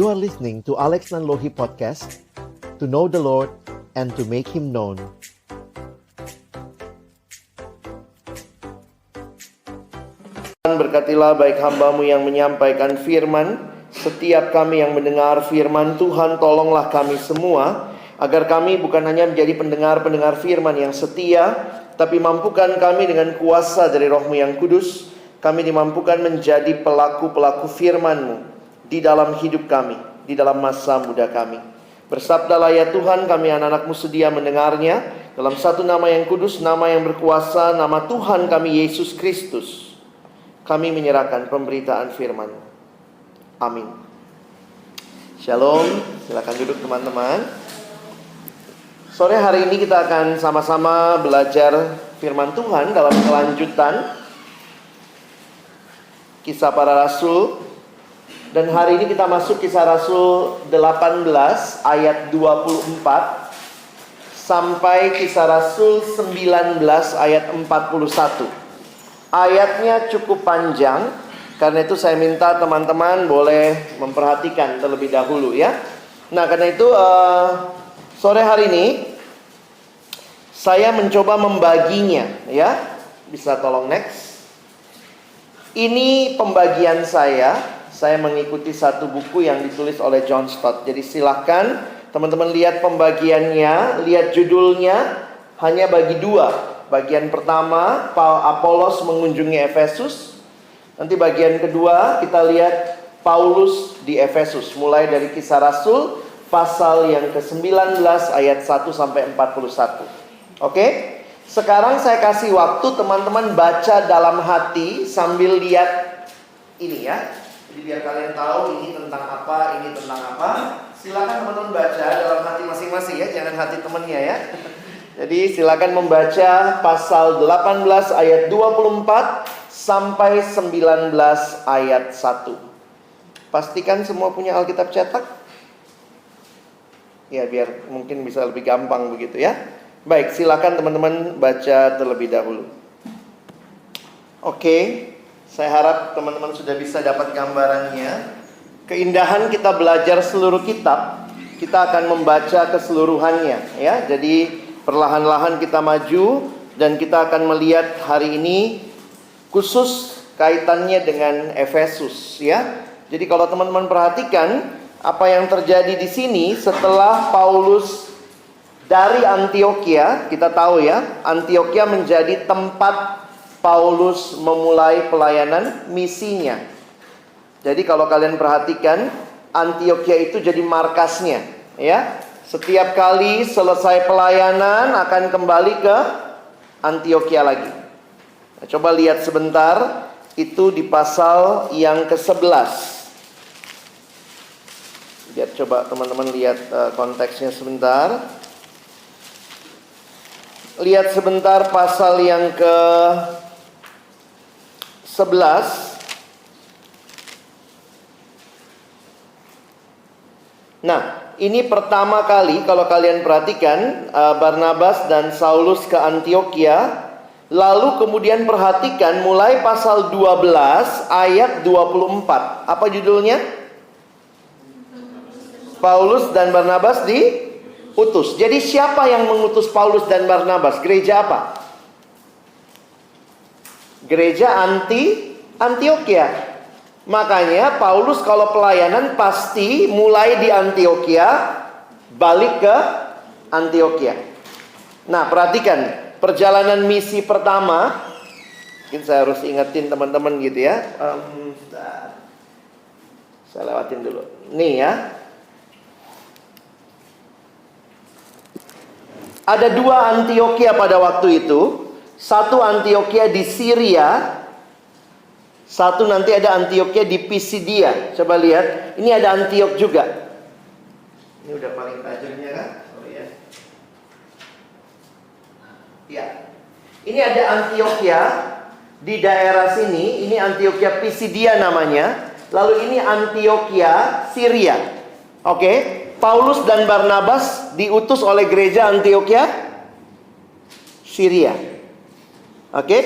You are listening to Alex Nanlohi Podcast, to know the Lord and to make Him known. Berkatilah baik hamba-Mu yang menyampaikan firman, setiap kami yang mendengar firman Tuhan, tolonglah kami semua, agar kami bukan hanya menjadi pendengar-pendengar firman yang setia, tapi mampukan kami dengan kuasa dari Roh-Mu yang kudus, kami dimampukan menjadi pelaku-pelaku firman-Mu di dalam hidup kami, di dalam masa muda kami. Bersabdalah ya Tuhan, kami anak-anak-Mu sedia mendengarnya, dalam satu nama yang kudus, nama yang berkuasa, nama Tuhan kami Yesus Kristus. Kami menyerahkan pemberitaan firman. Amin. Shalom, silakan duduk teman-teman. Sore hari ini kita akan sama-sama belajar firman Tuhan dalam kelanjutan Kisah Para Rasul. Dan hari ini kita masuk Kisah Rasul 18 ayat 24 sampai Kisah Rasul 19 ayat 41. Ayatnya cukup panjang, karena itu saya minta teman-teman boleh memperhatikan terlebih dahulu ya. Nah, karena itu sore hari ini saya mencoba membaginya ya. Bisa tolong next. Ini pembagian saya mengikuti satu buku yang ditulis oleh John Stott. Jadi silakan teman-teman lihat pembagiannya, lihat judulnya, hanya bagi dua. Bagian pertama, Apolos mengunjungi Efesus. Nanti bagian kedua, kita lihat Paulus di Efesus. Mulai dari Kisah Rasul, pasal yang ke-19 ayat 1 sampai 41. Oke? Sekarang saya kasih waktu teman-teman baca dalam hati sambil lihat ini ya. Jadi biar kalian tahu ini tentang apa, ini tentang apa. Silakan teman-teman baca dalam hati masing-masing ya, jangan hati temannya ya. Jadi silakan membaca pasal 18 ayat 24 sampai 19 ayat 1. Pastikan semua punya Alkitab cetak. Ya, biar mungkin bisa lebih gampang begitu ya. Baik, silakan teman-teman baca terlebih dahulu. Oke, saya harap teman-teman sudah bisa dapat gambarannya. Keindahan kita belajar seluruh kitab, kita akan membaca keseluruhannya ya. Jadi perlahan-lahan kita maju dan kita akan melihat hari ini khusus kaitannya dengan Efesus ya. Jadi kalau teman-teman perhatikan apa yang terjadi di sini setelah Paulus dari Antioquia, kita tahu ya, Antioquia menjadi tempat Paulus memulai pelayanan misinya. Jadi kalau kalian perhatikan, Antioquia itu jadi markasnya ya. Setiap kali selesai pelayanan akan kembali ke Antioquia lagi. Nah, coba lihat sebentar, itu di pasal yang ke-11. Biar coba teman-teman lihat konteksnya sebentar. Lihat sebentar pasal yang ke-11. Nah, ini pertama kali kalau kalian perhatikan Barnabas dan Saulus ke Antioquia. Lalu kemudian perhatikan mulai pasal 12 ayat 24. Apa judulnya? Paulus dan Barnabas diutus. Jadi siapa yang mengutus Paulus dan Barnabas? Gereja apa? Gereja Antioquia. Makanya Paulus kalau pelayanan pasti mulai di Antioquia, balik ke Antioquia. Nah, perhatikan perjalanan misi pertama. Mungkin saya harus ingetin teman-teman gitu ya. Saya lewatin dulu. Nih ya. Ada dua Antioquia pada waktu itu. Satu Antioquia di Syria, satu nanti ada Antioquia di Pisidia. Coba lihat, ini ada Antiok juga. Ini udah paling tajamnya kan? Oh ya. Ya. Ini ada Antioquia di daerah sini. Ini Antioquia Pisidia namanya. Lalu ini Antioquia Syria. Oke. Paulus dan Barnabas diutus oleh gereja Antioquia Syria. Oke.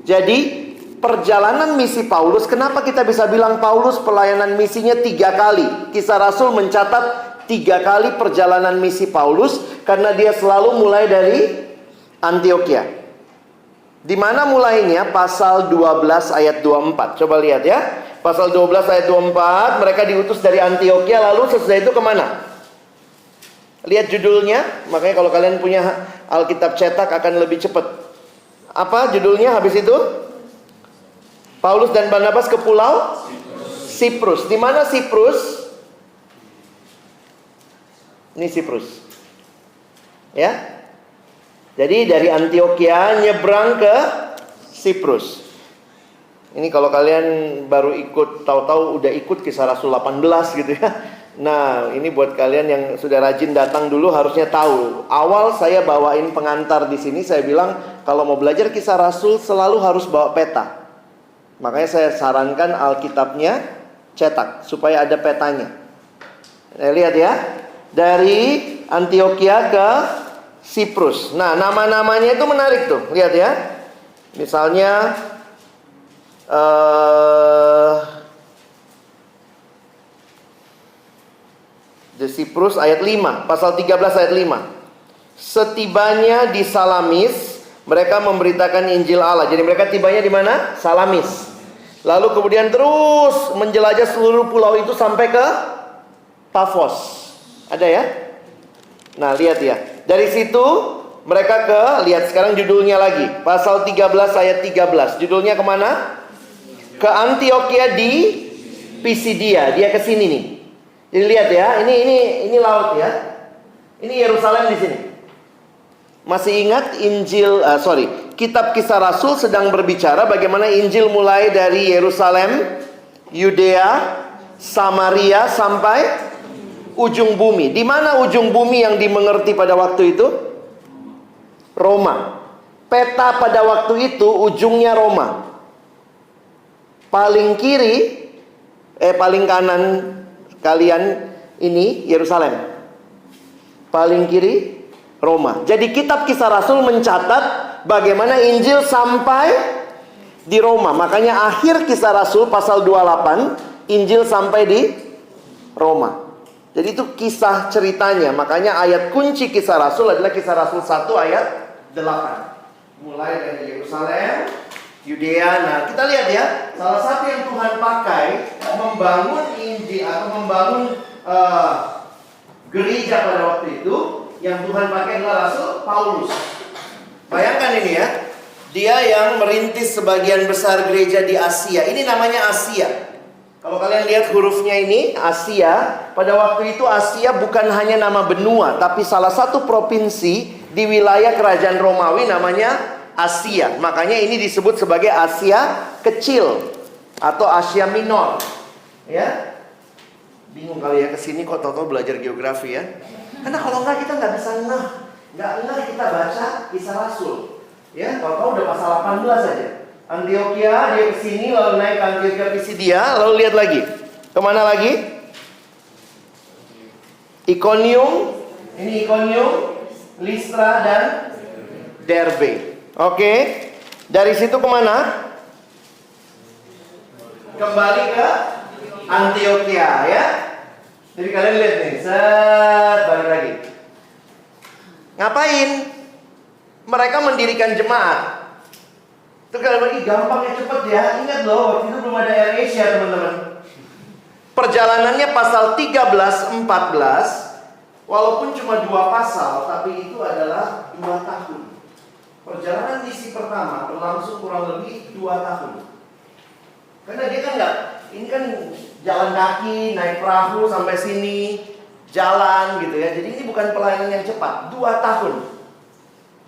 Jadi perjalanan misi Paulus, kenapa kita bisa bilang Paulus pelayanan misinya 3 kali? Kisah Rasul mencatat 3 kali perjalanan misi Paulus, karena dia selalu mulai dari Antioquia. Di mana mulainya? Pasal 12 ayat 24. Coba lihat ya. Pasal 12 ayat 24, mereka diutus dari Antioquia, lalu sesudah itu kemana? Lihat judulnya, makanya kalau kalian punya Alkitab cetak akan lebih cepat. Apa judulnya habis itu? Paulus dan Barnabas ke pulau Siprus. Di mana Siprus? Ini Siprus. Ya. Jadi dari Antioquia nyebrang ke Siprus. Ini kalau kalian baru ikut, tahu-tahu udah ikut Kisah Rasul 18 gitu ya. Nah, ini buat kalian yang sudah rajin datang dulu harusnya tahu. Awal saya bawain pengantar di sini, saya bilang kalau mau belajar Kisah Rasul selalu harus bawa peta. Makanya saya sarankan Alkitabnya cetak supaya ada petanya. Lihat ya, dari Antioquia ke Siprus. Nah, nama-namanya itu menarik tuh, lihat ya. Misalnya di Siprus ayat 5, pasal 13 ayat 5. Setibanya di Salamis, mereka memberitakan Injil Allah. Jadi mereka tibanya di mana? Salamis. Lalu kemudian terus menjelajah seluruh pulau itu sampai ke Pafos. Ada ya? Nah, lihat ya. Dari situ mereka lihat sekarang judulnya lagi. Pasal 13 ayat 13. Judulnya kemana? Ke Antioquia di Pisidia. Dia ke sini nih. Jadi lihat ya, ini laut ya. Ini Yerusalem di sini. Masih ingat Kitab Kisah Rasul sedang berbicara bagaimana Injil mulai dari Yerusalem, Yudea, Samaria sampai ujung bumi. Di mana ujung bumi yang dimengerti pada waktu itu? Roma. Peta pada waktu itu ujungnya Roma. Paling kanan kalian ini Yerusalem. Paling kiri Roma. Jadi kitab Kisah Rasul mencatat bagaimana Injil sampai di Roma. Makanya akhir Kisah Rasul pasal 28, Injil sampai di Roma. Jadi itu kisah ceritanya. Makanya ayat kunci Kisah Rasul adalah Kisah Rasul 1 ayat 8. Mulai dari Yerusalem, Yudea. Nah, kita lihat ya, salah satu yang Tuhan pakai membangun Injil atau membangun gereja pada waktu itu, yang Tuhan pakai adalah Rasul Paulus. Bayangkan ini ya, dia yang merintis sebagian besar gereja di Asia. Ini namanya Asia. Kalau kalian lihat hurufnya ini, Asia. Pada waktu itu Asia bukan hanya nama benua, tapi salah satu provinsi di wilayah kerajaan Romawi namanya Asia. Makanya ini disebut sebagai Asia Kecil atau Asia Minor. Ya, bingung kali ya kesini kok tahu-tahu belajar geografi ya. Karena kalau enggak kita nggak bisa nggak kita baca Kisah Rasul. Ya, tahu-tahu udah pasal 18 saja. Antioquia, dia kesini lalu naik ke Antioquia Pisidia, lalu lihat lagi. Kemana lagi? Iconium, ini Iconium, Listra dan Derbe. Oke, dari situ kemana? Kembali ke Antioquia ya. Jadi kalian lihat nih, balik lagi. Ngapain? Mereka mendirikan jemaat. Itu kalian lagi gampangnya cepet ya. Ingat loh, waktu itu belum ada Air Asia teman-teman. Perjalanannya pasal 13-14. Walaupun cuma 2 pasal, tapi itu adalah 2 tahun. Perjalanan misi pertama berlangsung kurang lebih 2 tahun. Karena dia kan ini kan jalan kaki, naik perahu sampai sini, jalan gitu ya. Jadi ini bukan pelayanan yang cepat, 2 tahun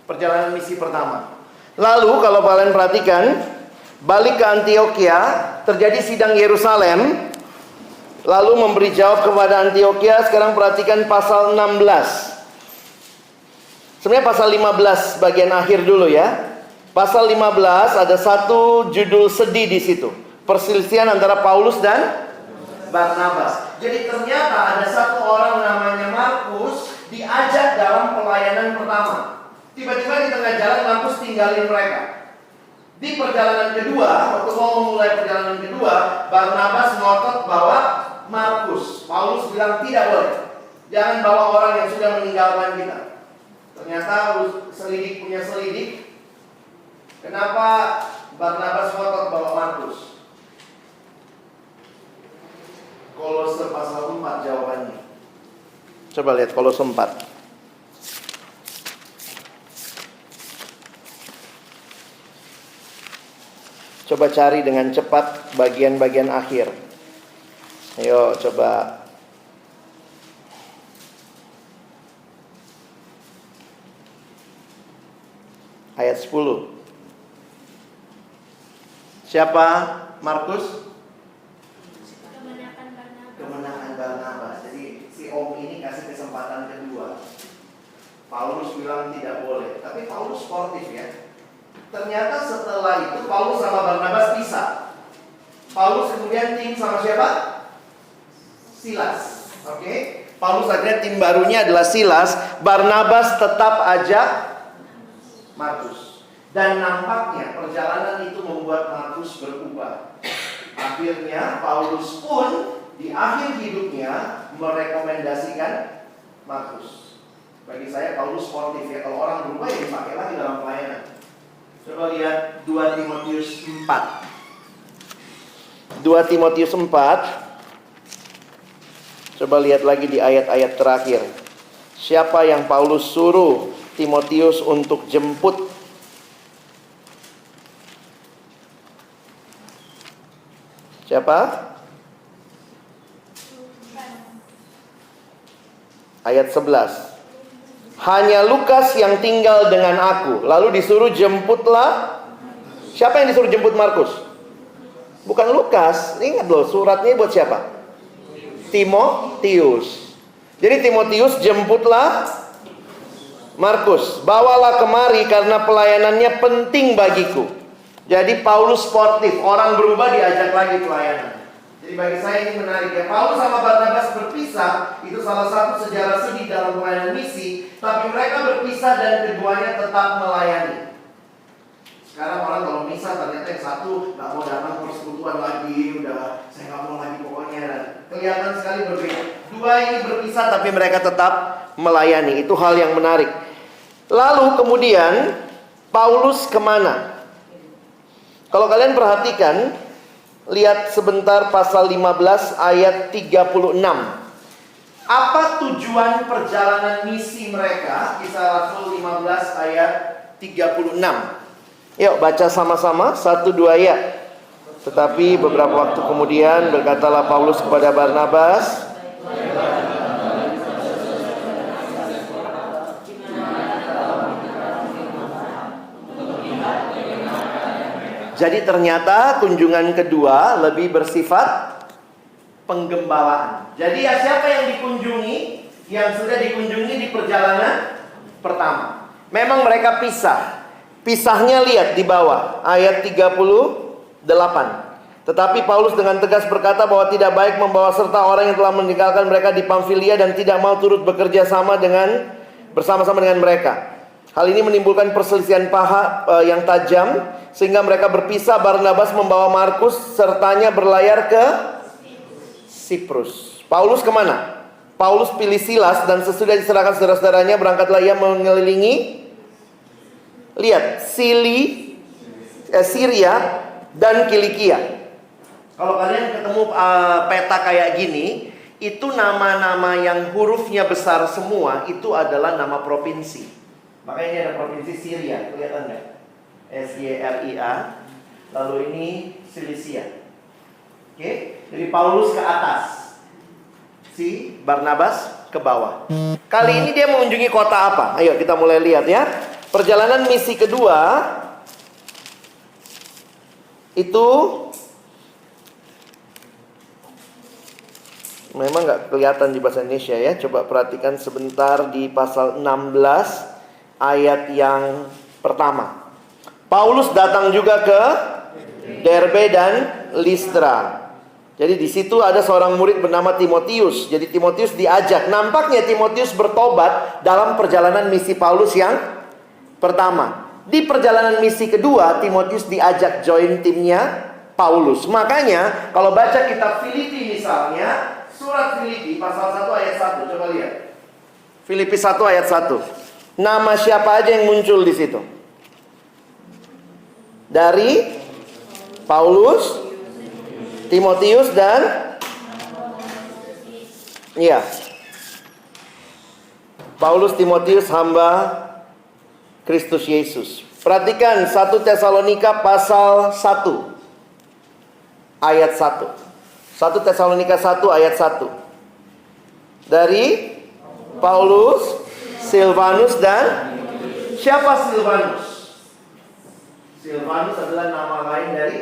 perjalanan misi pertama. Lalu kalau kalian perhatikan, balik ke Antioquia, terjadi sidang Yerusalem. Lalu memberi jawab kepada Antioquia. Sekarang perhatikan pasal 16. Sebenarnya pasal 15 bagian akhir dulu ya. Pasal 15 ada satu judul sedih di situ. Perselisihan antara Paulus dan Barnabas. Jadi ternyata ada satu orang namanya Markus diajak dalam pelayanan pertama. Tiba-tiba di tengah jalan Markus tinggalin mereka. Di perjalanan kedua, waktu mau memulai perjalanan kedua, Barnabas ngotot bawa Markus. Paulus bilang tidak boleh. Jangan bawa orang yang sudah meninggalkan kita. Ternyata selidik punya selidik. Kenapa Barnabas ngotot bawa Markus? Kolose pasal 4 jawabannya. Coba lihat Kolose 4. Coba cari dengan cepat bagian-bagian akhir. Ayo coba. Ayat 10. Siapa Markus? Kemenangan Barnabas. Jadi si Om ini kasih kesempatan kedua. Paulus bilang tidak boleh, tapi Paulus sportif ya. Ternyata setelah itu Paulus sama Barnabas pisah. Paulus kemudian tim sama siapa? Silas. Oke. Paulus akhirnya tim barunya adalah Silas. Barnabas tetap ajak Markus. Dan nampaknya perjalanan itu membuat Markus berubah. Akhirnya Paulus pun di akhir hidupnya merekomendasikan Markus. Bagi saya Paulus sportif ya. Kalau orang berubah ya dipakai lagi dalam pelayanan. Coba lihat 2 Timotius 4. 2 Timotius 4. Coba lihat lagi di ayat-ayat terakhir. Siapa yang Paulus suruh Timotius untuk jemput? Siapa? Ayat 11. Hanya Lukas yang tinggal dengan aku. Lalu disuruh jemputlah. Siapa yang disuruh jemput Markus? Bukan Lukas. Ingat loh, suratnya buat siapa? Timotius. Jadi Timotius jemputlah Markus. Bawalah kemari karena pelayanannya penting bagiku. Jadi Paulus sportif. Orang berubah diajak lagi pelayanan. Jadi bagi saya ini menarik ya. Paulus sama Barnabas berpisah. Itu salah satu sejarah sedih dalam pelayanan misi. Tapi mereka berpisah dan keduanya tetap melayani. Sekarang orang kalau misah ternyata yang satu gak mau datang persekutuan lagi. Udah saya gak mau lagi pokoknya. Dan kelihatan sekali berbeda. Dua ini berpisah tapi mereka tetap melayani. Itu hal yang menarik. Lalu kemudian Paulus kemana? Kalau kalian perhatikan, lihat sebentar pasal 15 ayat 36. Apa tujuan perjalanan misi mereka? Kisah Rasul 15 ayat 36. Yuk baca sama-sama 1-2 ayat. Tetapi beberapa waktu kemudian berkatalah Paulus kepada Barnabas, jadi ternyata kunjungan kedua lebih bersifat penggembalaan. Jadi ya siapa yang dikunjungi? Yang sudah dikunjungi di perjalanan pertama. Memang mereka pisah. Pisahnya lihat di bawah ayat 38. Tetapi Paulus dengan tegas berkata bahwa tidak baik membawa serta orang yang telah meninggalkan mereka di Pamfilia dan tidak mau turut bekerja sama bersama-sama dengan mereka. Hal ini menimbulkan perselisihan yang tajam, sehingga mereka berpisah. Barnabas membawa Markus sertanya berlayar ke Siprus. Paulus kemana? Paulus pilih Silas dan sesudah diserahkan saudara-saudaranya berangkatlah ia mengelilingi, lihat, Syria dan Kilikia. Kalau kalian ketemu peta kayak gini, itu nama-nama yang hurufnya besar semua, itu adalah nama provinsi. Makanya ini ada provinsi Syria, kelihatan nggak? Syria. Lalu ini Silisia. Oke, jadi Paulus ke atas, si Barnabas ke bawah. Kali ini dia mengunjungi kota apa? Ayo kita mulai lihat ya. Perjalanan misi kedua itu memang nggak kelihatan di bahasa Indonesia ya. Coba perhatikan sebentar di pasal 16 ayat yang pertama. Paulus datang juga ke Derbe dan Listra. Jadi di situ ada seorang murid bernama Timotius. Jadi Timotius diajak. Nampaknya Timotius bertobat dalam perjalanan misi Paulus yang pertama. di perjalanan misi kedua, Timotius diajak join timnya Paulus. Makanya kalau baca kitab Filipi misalnya, surat Filipi pasal 1 ayat 1, coba lihat. Filipi 1 ayat 1. Nama siapa aja yang muncul di situ? Dari Paulus, Timotius dan Paulus, Timotius, hamba Kristus Yesus. Perhatikan 1 Tesalonika pasal 1 ayat 1. 1 Tesalonika 1 ayat 1. Dari Paulus, Silvanus dan siapa Silvanus? Silvanus adalah nama lain dari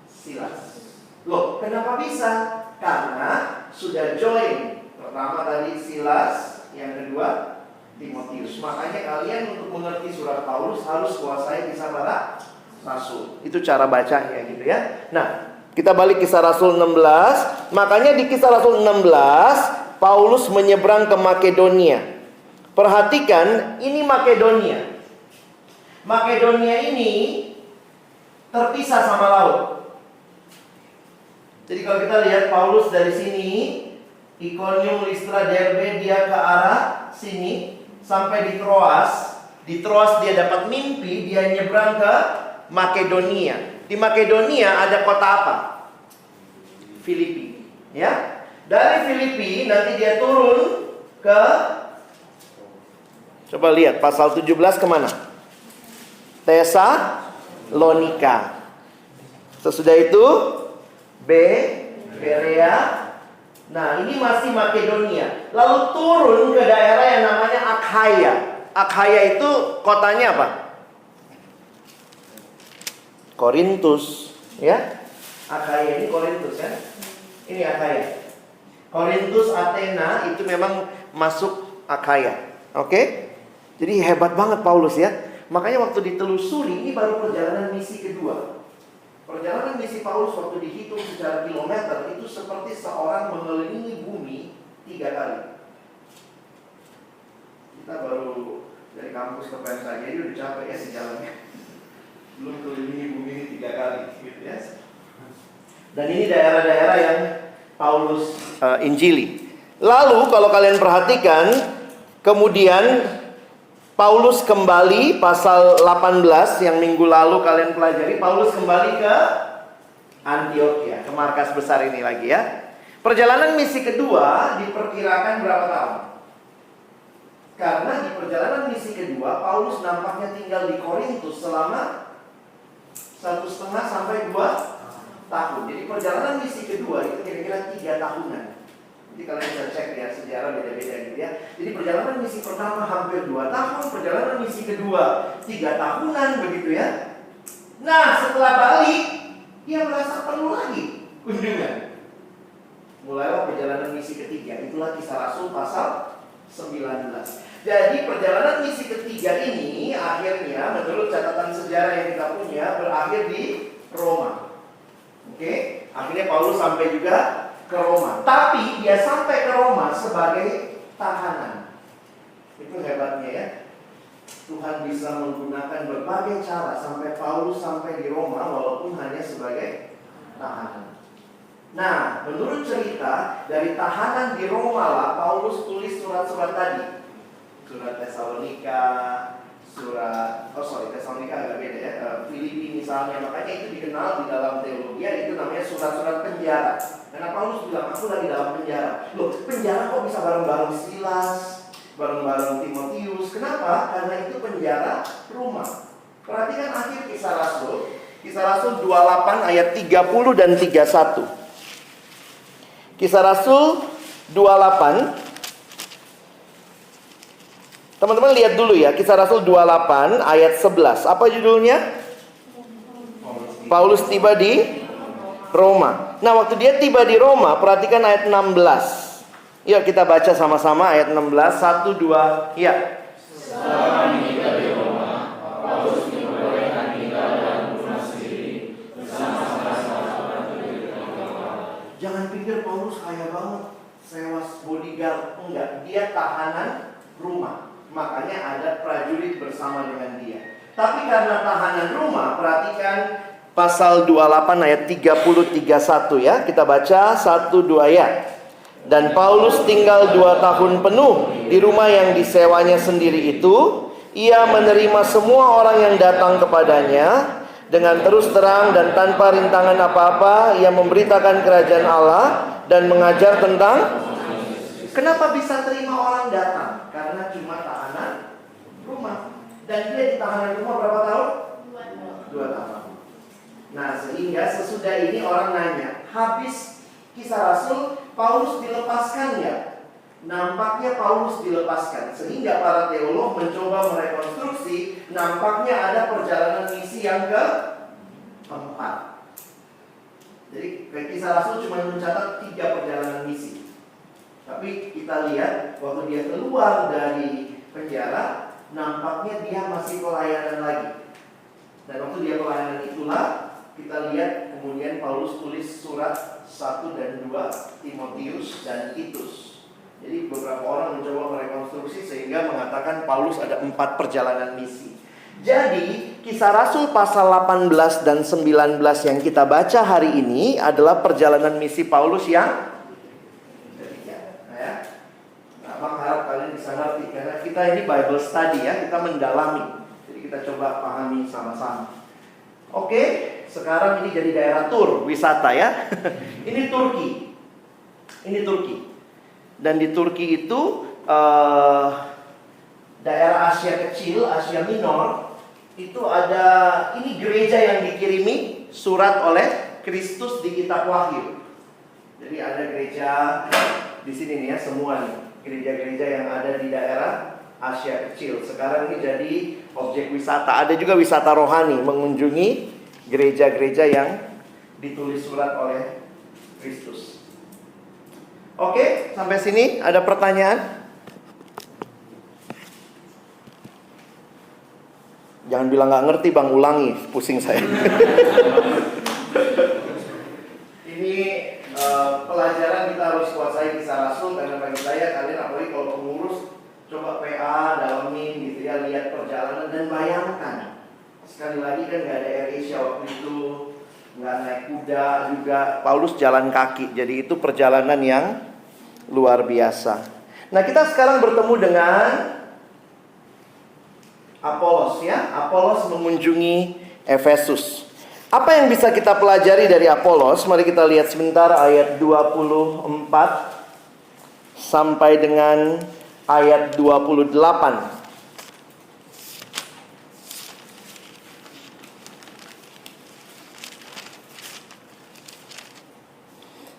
Silas. Loh, kenapa bisa? Karena sudah join. Pertama tadi Silas, yang kedua Timotius. Makanya kalian untuk mengerti surat Paulus harus kuasai kisah para rasul. Itu cara bacanya gitu ya. Nah, kita balik kisah Rasul 16. Makanya di kisah Rasul 16 Paulus menyeberang ke Makedonia. Perhatikan, ini Makedonia. Makedonia ini terpisah sama laut. Jadi kalau kita lihat Paulus dari sini, Ikonium, Listra, Derbe, dia ke arah sini sampai di Troas. Di Troas dia dapat mimpi, dia nyebrang ke Makedonia. Di Makedonia ada kota apa? Filipi, ya. Dari Filipi nanti dia turun ke, coba lihat pasal 17 kemana? Tesalonika. Sesudah itu Berea. Nah, ini masih Makedonia. Lalu turun ke daerah yang namanya Akhaya. Akhaya itu kotanya apa? Korintus, ya. Akhaya ini Korintus kan? Ini Akhaya. Korintus, Athena itu memang masuk Akhaya. Oke? Jadi hebat banget Paulus ya. Makanya waktu ditelusuri, ini baru perjalanan misi kedua. Perjalanan misi Paulus waktu dihitung secara kilometer itu seperti seorang mengelilingi bumi 3 kali. Kita baru dari kampus ke Pemda saja udah capek ya sejalannya. Belum kelilingi bumi ini 3 kali gitu ya. Dan ini daerah-daerah yang Paulus injili. Lalu kalau kalian perhatikan, kemudian Paulus kembali pasal 18 yang minggu lalu kalian pelajari. Paulus kembali ke Antioquia, ke markas besar ini lagi ya. Perjalanan misi kedua diperkirakan berapa tahun? Karena di perjalanan misi kedua Paulus nampaknya tinggal di Korintus selama 1,5 sampai 2 tahun. Jadi perjalanan misi kedua itu kira-kira 3 tahunan. Jadi kalian bisa cek ya, sejarah beda-beda gitu ya. Jadi perjalanan misi pertama hampir 2 tahun, perjalanan misi kedua 3 tahunan begitu ya. Nah, setelah balik dia merasa perlu lagi kunjungan. Mulailah perjalanan misi ketiga. Itulah kisah Rasul pasal 19. Jadi perjalanan misi ketiga ini akhirnya menurut catatan sejarah yang kita punya berakhir di Roma. Oke, akhirnya Paulus sampai juga ke Roma. Tapi dia sampai ke Roma sebagai tahanan. Itu hebatnya ya. Tuhan bisa menggunakan berbagai cara sampai Paulus sampai di Roma walaupun hanya sebagai tahanan. Nah, menurut cerita dari tahanan di Roma lah Paulus tulis surat-surat tadi. Surat Tesalonika, Tesalonika agak beda ya. Filipi misalnya, makanya itu dikenal di dalam teologi itu namanya surat-surat penjara. Karena Paulus bilang, aku lagi dalam penjara. Loh, penjara kok bisa bareng-bareng Silas, bareng-bareng Timotius? Kenapa? Karena itu penjara rumah. Perhatikan akhir kisah Rasul. Kisah Rasul 28 ayat 30 dan 31. Kisah Rasul 28. Teman-teman lihat dulu ya, Kisah Rasul 28 ayat 11. Apa judulnya? Paulus tiba di Roma. Nah, waktu dia tiba di Roma, perhatikan ayat 16. Yuk kita baca sama-sama ayat 16. 1, 2, ya. Setelah tiba di Roma, Paulus diperbolehkan tinggal dalam rumah sendiri bersama salah satu Jangan pikir Paulus kaya banget, sewa bodyguard. Enggak, dia tahanan rumah. Makanya ada prajurit bersama dengan dia. Tapi karena tahanan rumah, perhatikan pasal 28 ayat 30-31 ya. Kita baca 1-2 ayat. Dan Paulus tinggal 2 tahun penuh di rumah yang disewanya sendiri itu. Ia menerima semua orang yang datang kepadanya dengan terus terang dan tanpa rintangan apa-apa. Ia memberitakan kerajaan Allah dan mengajar tentang. Kenapa bisa terima orang datang? Karena cuma tahanan rumah. Dan dia di tahanan rumah berapa tahun? 2 tahun. Nah, sehingga sesudah ini orang nanya, habis Kisah Rasul, Paulus dilepaskan ya? Nampaknya Paulus dilepaskan. Sehingga para teolog mencoba merekonstruksi, nampaknya ada perjalanan misi yang keempat. Jadi Kisah Rasul cuma mencatat 3 perjalanan misi. Tapi kita lihat waktu dia keluar dari penjara, nampaknya dia masih pelayanan lagi. Dan waktu dia pelayanan itulah kita lihat kemudian Paulus tulis surat 1 dan 2 Timotius dan Titus. Jadi beberapa orang mencoba merekonstruksi sehingga mengatakan Paulus ada 4 perjalanan misi. Jadi Kisah Rasul pasal 18 dan 19 yang kita baca hari ini adalah perjalanan misi Paulus yang ketiga. Nah, Bang harap kalian bisa ngerti karena kita ini Bible study ya, kita mendalami. Jadi kita coba pahami sama-sama. Oke, sekarang ini jadi daerah tur, wisata ya. Ini Turki. Ini Turki. Dan di Turki itu daerah Asia Kecil, Asia Minor, itu ada ini gereja yang dikirimi surat oleh Kristus di kitab Wahyu. Jadi ada gereja di sini nih ya, semua nih gereja-gereja yang ada di daerah Asia Kecil. Sekarang ini jadi objek wisata. Ada juga wisata rohani, mengunjungi gereja-gereja yang ditulis surat oleh Kristus. Oke, sampai sini ada pertanyaan? Jangan bilang nggak ngerti Bang, ulangi, pusing saya. Ini pelajaran kita harus kuasai Kisah Rasul. Karena bagi saya, kalian apalagi kalau pengurus, coba PA, dalamin gitu ya, lihat perjalanan dan bayangkan. Sekali lagi kan nggak ada AirAsia waktu itu, nggak naik kuda juga, Paulus jalan kaki. Jadi itu perjalanan yang luar biasa. Nah, kita sekarang bertemu dengan Apolos ya. Apolos mengunjungi Efesus. Apa yang bisa kita pelajari dari Apolos? Mari kita lihat sebentar ayat 24 sampai dengan ayat 28.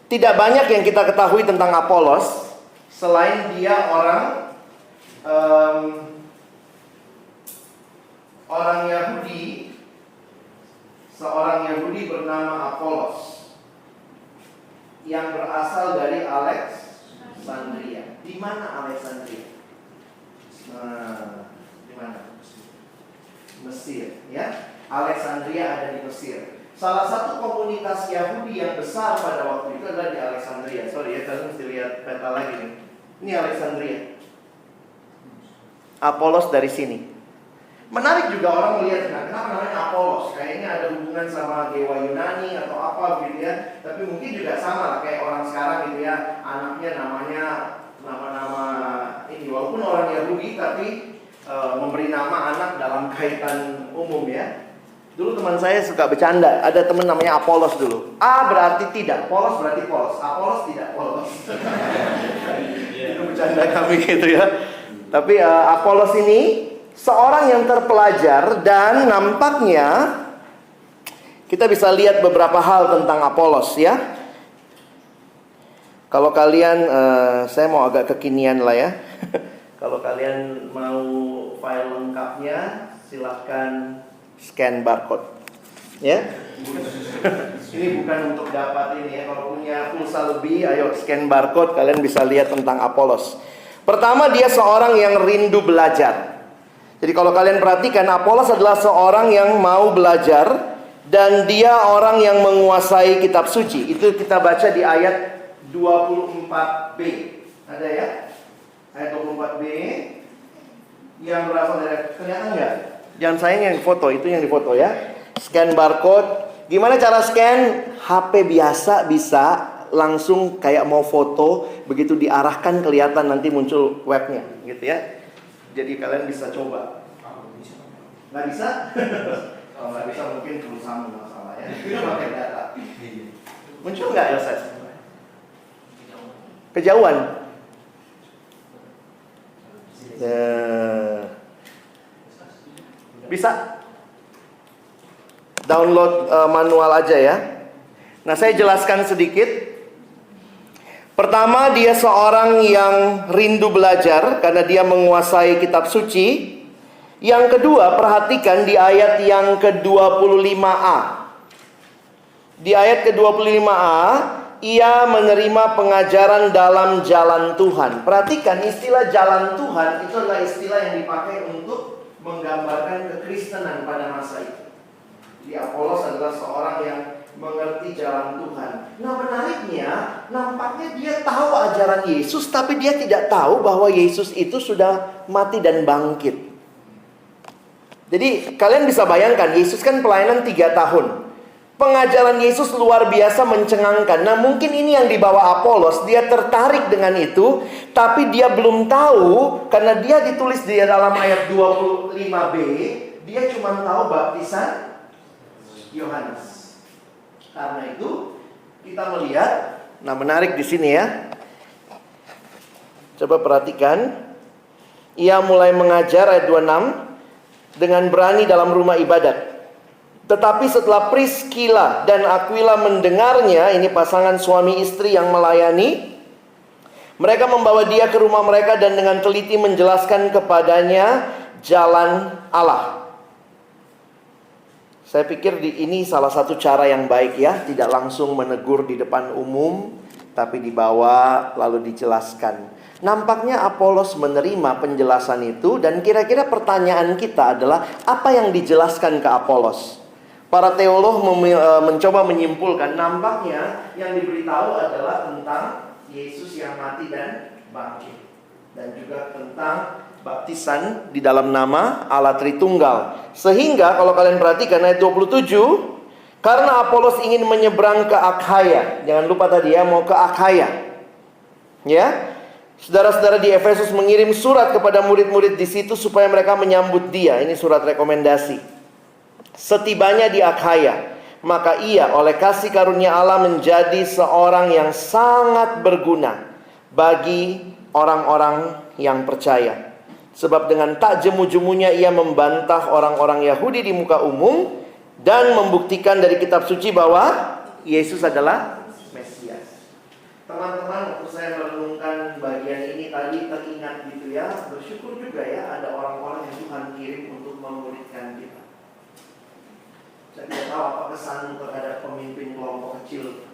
Tidak banyak yang kita ketahui tentang Apolos selain dia orang Yahudi, seorang Yahudi bernama Apolos yang berasal dari Alexandria. Di mana Alexandria? Di mana? Mesir, ya. Alexandria ada di Mesir. Salah satu komunitas Yahudi yang besar pada waktu itu adalah di Alexandria. Sorry ya, kalian mesti lihat peta lagi nih. Ini Alexandria. Apolos dari sini. Menarik juga orang melihat, nah, kenapa namanya Apolos? Kayaknya ada hubungan sama dewa Yunani atau apa gitu ya. Tapi mungkin juga sama lah kayak orang sekarang gitu ya. Anaknya namanya nama-nama ini. Walaupun orang Yahudi tapi memberi nama anak dalam kaitan umum ya. Dulu teman saya suka bercanda, ada teman namanya Apolos dulu. A berarti tidak, Polos berarti polos. Apolos tidak, polos. Itu bercanda kami gitu ya. Tapi Apolos ini seorang yang terpelajar dan nampaknya kita bisa lihat beberapa hal tentang Apolos ya. Kalau kalian, saya mau agak kekinian lah ya. Kalau kalian mau file lengkapnya, silahkan scan barcode, ya. Ini bukan untuk dapat ini ya. Kalau punya pulsa lebih, ayo scan barcode. Kalian bisa lihat tentang Apolos. Pertama, dia seorang yang rindu belajar. Jadi kalau kalian perhatikan, Apolos adalah seorang yang mau belajar dan dia orang yang menguasai kitab suci. Itu kita baca di ayat 24b. Ada ya? Ayat 24b yang berasal dari, kelihatan nggak? Jangan sayang yang foto, itu yang difoto ya. Scan barcode. Gimana cara scan? HP biasa bisa langsung kayak mau foto, begitu diarahkan kelihatan nanti muncul webnya, gitu ya. Jadi kalian bisa coba. Nggak bisa? Kalau nggak bisa mungkin perusahaan masalah ya. Pakai data. Muncul nggak Yosef? Kejauhan. Bisa? Download manual aja ya. Nah, saya jelaskan sedikit. Pertama, dia seorang yang rindu belajar karena dia menguasai kitab suci. Yang kedua, perhatikan di ayat yang ke-25a. Di ayat ke-25a, ia menerima pengajaran dalam jalan Tuhan. Perhatikan, istilah jalan Tuhan itu adalah istilah yang dipakai untuk menggambarkan kekristenan pada masa itu. Di Apolos adalah seorang yang mengerti jalan Tuhan. Nah, menariknya, nampaknya dia tahu ajaran Yesus, tapi dia tidak tahu bahwa Yesus itu sudah mati dan bangkit. Jadi kalian bisa bayangkan, Yesus kan pelayanan 3 tahun. Pengajaran Yesus luar biasa mencengangkan. Nah, mungkin ini yang dibawa Apolos. Dia tertarik dengan itu, tapi dia belum tahu, karena dia ditulis di dalam ayat 25b. Dia cuma tahu baptisan Yohanes. Karena itu kita melihat, nah menarik di sini ya. Coba perhatikan. Ia mulai mengajar ayat 26 dengan berani dalam rumah ibadat. Tetapi setelah Priskila dan Aquila mendengarnya, ini pasangan suami istri yang melayani, mereka membawa dia ke rumah mereka dan dengan teliti menjelaskan kepadanya jalan Allah. Saya pikir ini salah satu cara yang baik ya, tidak langsung menegur di depan umum, tapi dibawa lalu dijelaskan. Nampaknya Apolos menerima penjelasan itu, dan kira-kira pertanyaan kita adalah apa yang dijelaskan ke Apolos? Para teolog mencoba menyimpulkan, nampaknya yang diberitahu adalah tentang Yesus yang mati dan bangkit, dan juga tentang baptisan di dalam nama Allah Tritunggal. Sehingga kalau kalian perhatikan ayat 27, karena Apolos ingin menyeberang ke Akhaya. Jangan lupa tadi ya, mau ke Akhaya. Ya. Saudara-saudara di Efesus mengirim surat kepada murid-murid di situ supaya mereka menyambut dia. Ini surat rekomendasi. Setibanya di Akhaya, maka ia oleh kasih karunia Allah menjadi seorang yang sangat berguna bagi orang-orang yang percaya. Sebab dengan tak jemu-jemunya ia membantah orang-orang Yahudi di muka umum dan membuktikan dari kitab suci bahwa Yesus adalah Mesias. Teman-teman, waktu saya merenungkan bagian ini tadi teringat gitu ya, bersyukur juga ya ada orang-orang yang Tuhan kirim untuk memuridkan kita. Saya tidak tahu apa kesanmu terhadap pemimpin kelompok kecil,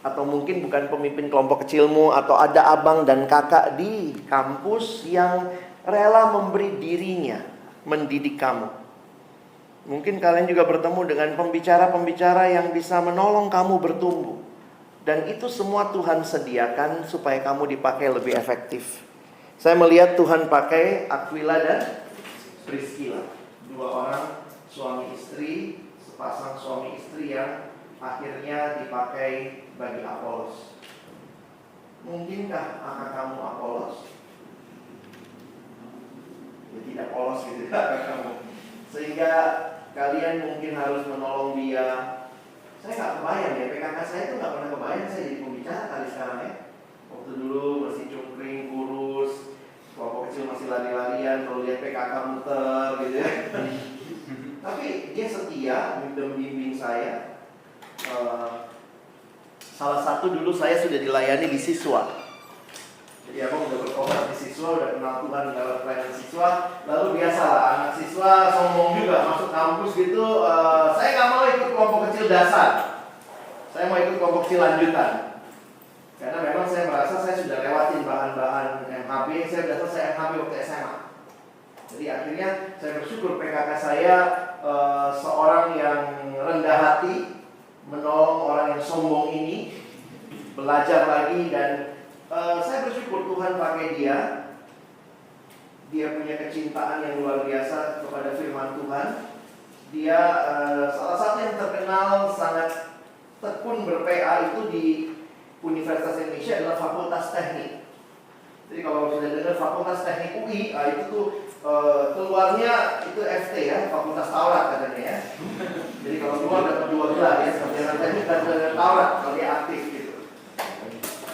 atau mungkin bukan pemimpin kelompok kecilmu, atau ada abang dan kakak di kampus yang rela memberi dirinya mendidik kamu. Mungkin kalian juga bertemu dengan pembicara-pembicara yang bisa menolong kamu bertumbuh. Dan itu semua Tuhan sediakan supaya kamu dipakai lebih efektif. Saya melihat Tuhan pakai Aquila dan Priskila, 2 orang suami istri, sepasang suami istri yang akhirnya dipakai bagi Apolos. Mungkinkah kakak kamu Apolos? Ya, tidak polos gitu kakak kamu. Sehingga kalian mungkin harus menolong dia. Saya nggak kebayang ya, PKK saya itu nggak pernah kebayang saya jadi pembicara kali sekarang ya. Waktu dulu masih cungkring, kurus, kelompok kecil masih lari-larian, kalau lihat PKK muter gitu ya. Tapi dia setia membimbing saya. Salah satu dulu saya sudah dilayani di siswa. Jadi abang udah berkobar di siswa, udah kenal Tuhan dalam pelayanan siswa. Lalu biasalah anak siswa sombong juga masuk kampus gitu. Saya nggak mau ikut kelompok kecil dasar, saya mau ikut kelompok kecil lanjutan. Karena memang saya merasa saya sudah lewatin bahan-bahan MHB. Saya sudah selesai MHB waktu SMA. Jadi akhirnya saya bersyukur PKK saya seorang yang rendah hati, menolong orang yang sombong ini, belajar lagi. Dan saya bersyukur Tuhan pakai dia. Dia punya kecintaan yang luar biasa kepada firman Tuhan. Dia salah satu yang terkenal sangat tekun ber-PA itu di Universitas Indonesia adalah Fakultas Teknik. Jadi kalau sudah dengar Fakultas Teknik UI, itu tuh keluarnya itu FT ya, Fakultas Taurat katanya ya. Jadi kalau keluar dapat 2 gelar ya, sarjana teknik dan sarjana Taurat kalau dia aktif gitu.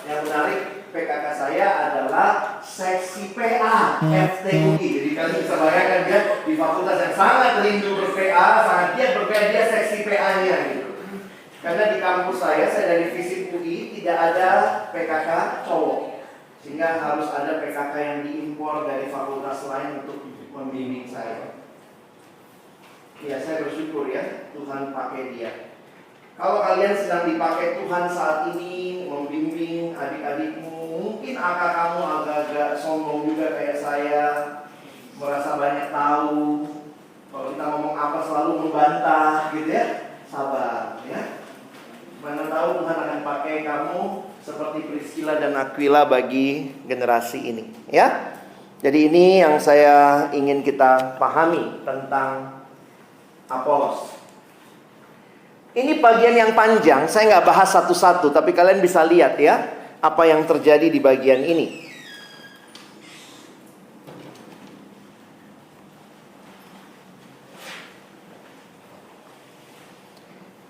Yang menarik PKK saya adalah seksi PA FTUI. Jadi kalian bisa bayangkan dia di fakultas yang sangat rindu ber-PA, sangat giat ber-PA, dia seksi PA-nya gitu. Karena di kampus saya dari FISIP UI tidak ada PKK cowok, sehingga harus ada PKK yang diimpor dari fakultas lain untuk membimbing saya. Ya, saya bersyukur ya Tuhan pakai dia. Kalau kalian sedang dipakai Tuhan saat ini membimbing adik-adikmu, mungkin angka kamu agak-agak sombong juga kayak saya, merasa banyak tahu. Kalau kita ngomong apa selalu membantah gitu ya. Sabar ya. Mana tahu Tuhan akan pakai kamu seperti Priscilla dan Aquila bagi generasi ini ya. Jadi ini yang saya ingin kita pahami tentang Apolos. Ini bagian yang panjang, saya nggak bahas satu-satu, tapi kalian bisa lihat ya apa yang terjadi di bagian ini.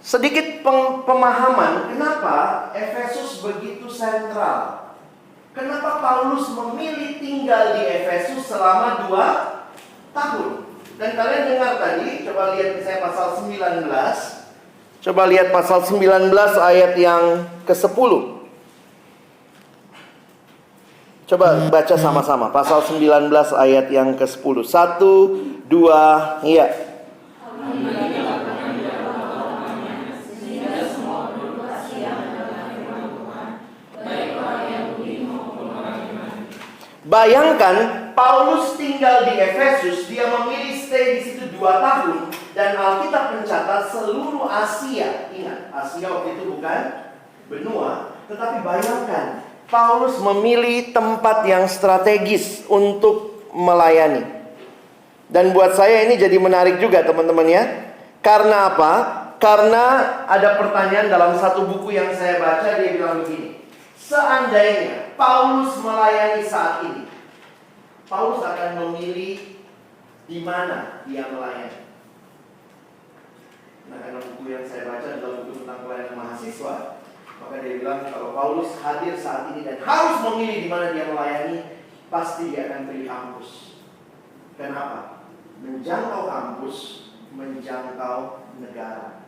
Sedikit pemahaman kenapa Efesus begitu sentral. Kenapa Paulus memilih tinggal di Efesus selama 2 tahun. Dan kalian dengar tadi, coba lihat misalnya pasal 19. Coba lihat pasal 19 ayat yang ke-10. Coba baca sama-sama. Pasal 19 ayat yang ke-10. 1, 2, iya. Bayangkan Paulus tinggal di Efesus, dia memilih stay di situ 2 tahun, dan Alkitab mencatat seluruh Asia. Ingat, Asia waktu itu bukan benua, tetapi bayangkan Paulus memilih tempat yang strategis untuk melayani. Dan buat saya ini jadi menarik juga teman-teman ya. Karena apa? Karena ada pertanyaan dalam satu buku yang saya baca, dia bilang begini. Seandainya Paulus melayani saat ini, Paulus akan memilih di mana dia melayani. Nah, karena buku yang saya baca adalah buku tentang pelayanan mahasiswa, maka dia bilang kalau Paulus hadir saat ini dan harus memilih di mana dia melayani, pasti dia akan pilih kampus. Kenapa? Menjangkau kampus, menjangkau negara.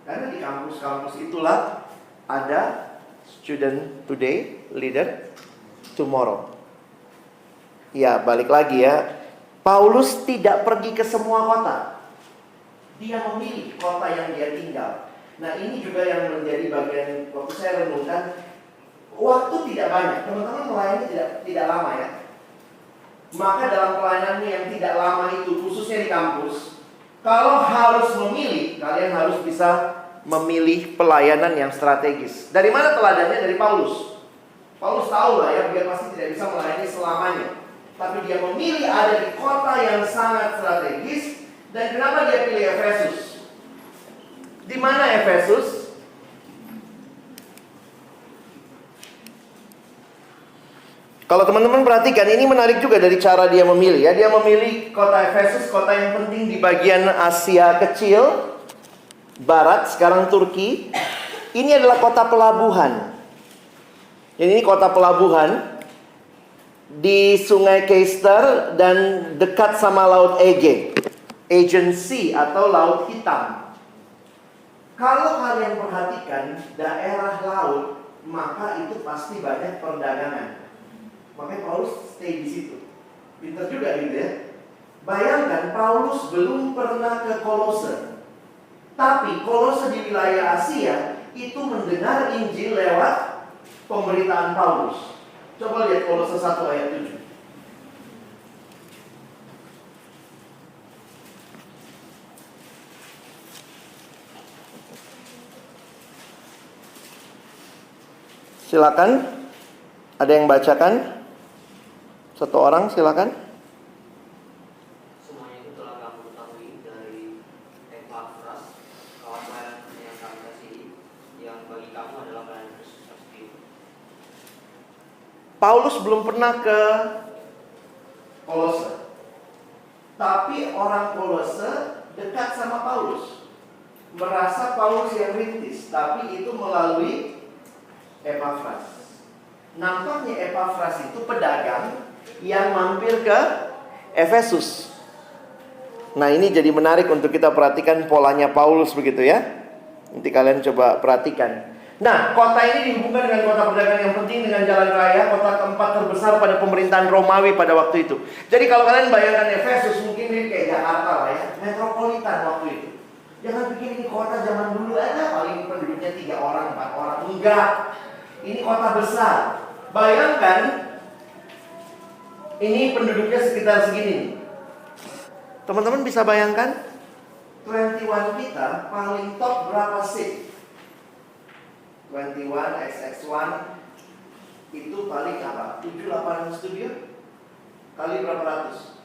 Karena di kampus-kampus itulah ada student today, leader tomorrow. Ya, balik lagi ya. Paulus tidak pergi ke semua kota. Dia memilih kota yang dia tinggal. Nah, ini juga yang menjadi bagian waktu saya renungkan. Waktu tidak banyak. Teman-teman melayani tidak lama ya. Maka dalam pelayanannya yang tidak lama itu, khususnya di kampus, kalau harus memilih, kalian harus bisa memilih pelayanan yang strategis. Dari mana teladannya? Dari Paulus. Paulus tahu lah ya, dia pasti tidak bisa melayani selamanya. Tapi dia memilih ada di kota yang sangat strategis. Dan kenapa dia pilih Efesus? Di mana Efesus? Kalau teman-teman perhatikan, ini menarik juga dari cara dia memilih ya. Dia memilih kota Efesus, kota yang penting di bagian Asia kecil barat, sekarang Turki. Ini adalah kota pelabuhan. Ini kota pelabuhan di Sungai Keister dan dekat sama Laut Ege, Aegean Sea atau Laut Hitam. Kalau kalian perhatikan daerah laut, maka itu pasti banyak perdagangan. Makanya Paulus stay di situ. Pintar juga gitu ya. Bayangkan Paulus belum pernah ke Kolose. Tapi Kolose di wilayah Asia itu mendengar Injil lewat pemberitaan Paulus. Coba lihat Kolose 1 ayat 7. Silakan. Ada yang bacakan? Satu orang silakan. bagi kamu adalah pelayanan Kristus seperti itu. Paulus belum pernah ke Kolose. Tapi orang Kolose dekat sama Paulus. Merasa Paulus yang rintis, tapi itu melalui Epafras. Nampaknya Epafras itu pedagang yang mampir ke Efesus. Nah, ini jadi menarik untuk kita perhatikan polanya Paulus begitu ya. Nanti kalian coba perhatikan. Nah, kota ini dihubungkan dengan kota perdagangan yang penting dengan jalan raya, kota keempat terbesar pada pemerintahan Romawi pada waktu itu. Jadi kalau kalian bayangkan Efesus, mungkin ini kayak Jakarta lah ya, metropolitan waktu itu. Jangan pikir ini kota zaman dulu aja, paling penduduknya 3 orang, 4 orang. Enggak, ini kota besar. Bayangkan, ini penduduknya sekitar segini. Teman-teman bisa bayangkan, 21 kita paling top berapa seat? 21 XX1 itu paling apa? 7-8 studio kali berapa ratus?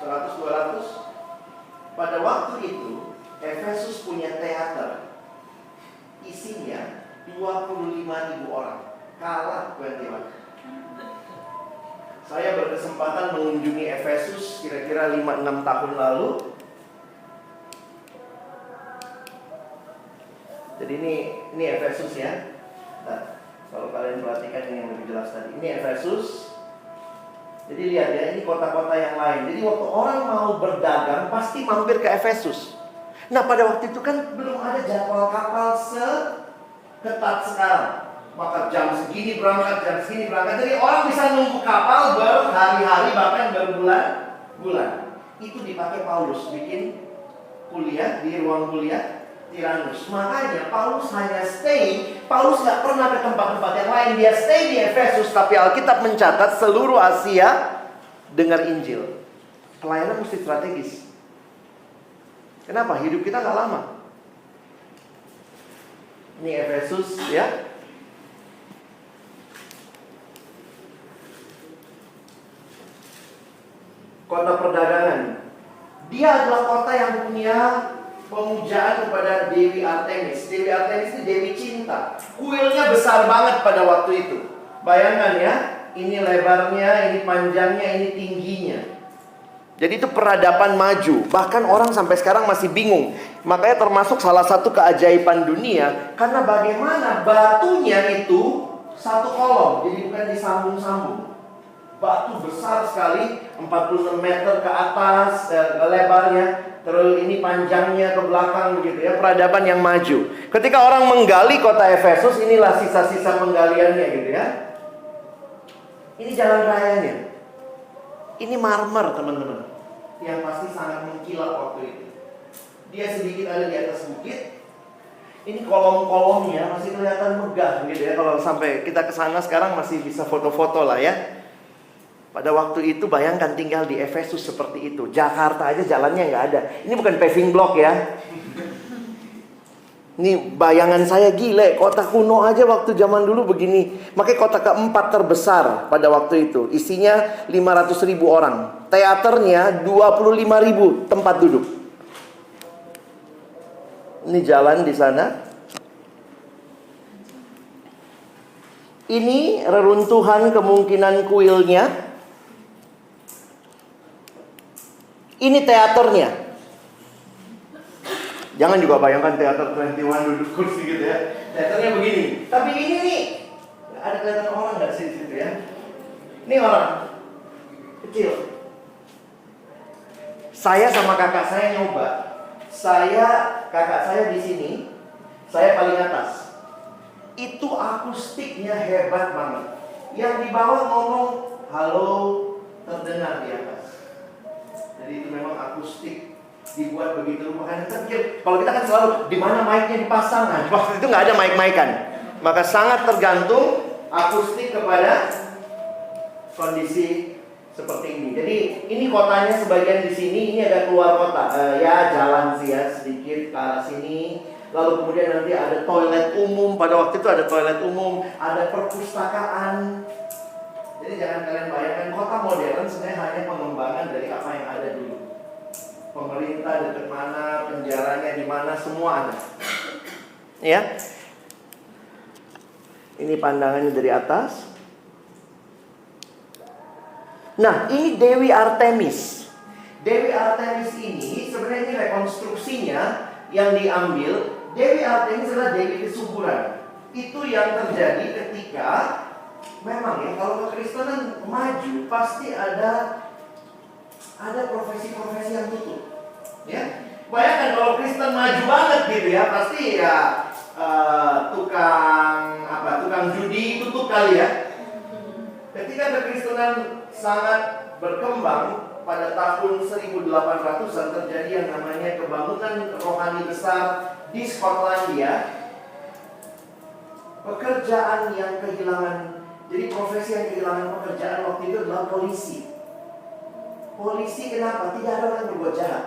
100-200. Pada waktu itu Efesus punya teater, isinya 25.000 orang, kalah 21. Saya berkesempatan mengunjungi Efesus kira-kira 5-6 tahun lalu. Jadi ini Efesus ya. Nah, kalau kalian perhatikan ini yang lebih jelas tadi. Ini Efesus. Jadi lihat ya, ini kota-kota yang lain. Jadi waktu orang mau berdagang pasti mampir ke Efesus. Nah, pada waktu itu kan belum ada jadwal kapal seketat sekarang. Maka jam segini berangkat, jam segini berangkat. Jadi orang bisa nunggu kapal berhari-hari, bahkan berbulan-bulan. Itu dipakai Paulus bikin kuliah di ruang kuliah Tiranus. Makanya Paulus hanya stay. Paulus gak pernah ke tempat-tempat yang lain. Dia stay di Efesus. Tapi Alkitab mencatat seluruh Asia dengar Injil. Pelayanan mesti strategis. Kenapa? Hidup kita gak lama. Ini Efesus ya. Kota perdagangan. Dia adalah kota yang punya pemujaan kepada Dewi Artemis. Dewi Artemis ini Dewi Cinta. Kuilnya besar banget pada waktu itu. Bayangkan ya, ini lebarnya, ini panjangnya, ini tingginya. Jadi itu peradaban maju. Bahkan orang sampai sekarang masih bingung. Makanya termasuk salah satu keajaiban dunia. Karena bagaimana batunya itu satu kolom, jadi bukan disambung-sambung. Batu besar sekali, 46 meter ke atas lebarnya. Terus ini panjangnya ke belakang begitu ya, peradaban yang maju. Ketika orang menggali kota Efesus, inilah sisa-sisa penggaliannya gitu ya. Ini jalan rayanya. Ini marmer teman-teman, yang pasti sangat mengkilap waktu itu. Dia sedikit ada di atas bukit. Ini kolom-kolomnya masih kelihatan megah gitu ya. Kalau sampai kita ke sana sekarang masih bisa foto-foto lah ya. Pada waktu itu bayangkan tinggal di Efesus seperti itu. Jakarta aja jalannya nggak ada. Ini bukan paving block ya. Ini bayangan saya gile. Kota kuno aja waktu zaman dulu begini. Makanya kota keempat terbesar pada waktu itu. Isinya 500.000 orang. Teaternya 25.000 tempat duduk. Ini jalan di sana. Ini reruntuhan kemungkinan kuilnya. Ini teaternya. Jangan juga bayangkan teater 21 duduk kursi gitu ya. Teaternya begini. Tapi ini nih, ada kelihatan orang nggak sih di situ ya? Ini orang kecil. Saya sama kakak saya nyoba. Kakak saya di sini, saya paling atas. Itu akustiknya hebat banget. Yang di bawah ngomong halo terdengar di atas. Jadi itu memang akustik dibuat begitu. Makanya kita pikir, kalau kita kan selalu di mana mic-nya dipasang. Nah, waktu itu nggak ada mic-mic-an. Maka sangat tergantung akustik kepada kondisi seperti ini. Jadi ini kotanya sebagian di sini, ini ada keluar kota. Ya jalan sih ya sedikit ke arah sini. Lalu kemudian nanti ada toilet umum. Pada waktu itu ada toilet umum, ada perpustakaan. Jadi jangan kalian bayangkan kota modern sebenarnya hanya pengembangan dari apa yang ada dulu. Pemerintah dekat mana, penjaranya di mana, semua ada. Ya. Ini pandangannya dari atas. Nah, ini Dewi Artemis. Dewi Artemis ini sebenarnya ini rekonstruksinya yang diambil. Dewi Artemis adalah Dewi kesuburan. Itu yang terjadi ketika memang ya, kalau kekristenan maju pasti ada profesi-profesi yang tutup. Ya. Bayangkan kalau Kristen maju banget gitu ya, pasti ya tukang judi tutup kali ya. Ketika kekristenan sangat berkembang pada tahun 1800-an terjadi yang namanya kebangunan rohani besar di Skotlandia. Pekerjaan yang kehilangan, jadi profesi yang kehilangan pekerjaan waktu itu adalah polisi. Polisi kenapa? Tidak ada orang berbuat jahat.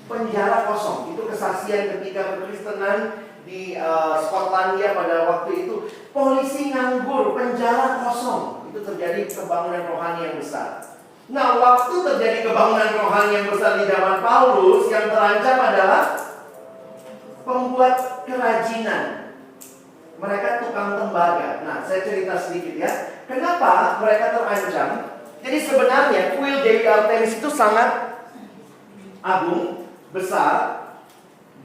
Penjara kosong. Itu kesaksian ketika kekristenan di Skotlandia pada waktu itu. Polisi nganggur, penjara kosong. Itu terjadi kebangunan rohani yang besar. Nah, waktu terjadi kebangunan rohani yang besar di zaman Paulus, yang terancam adalah pembuat kerajinan. Mereka tukang tembaga. Nah, saya cerita sedikit ya. Kenapa mereka terancam? Jadi sebenarnya kuil Dewi Artemis itu sangat agung, besar.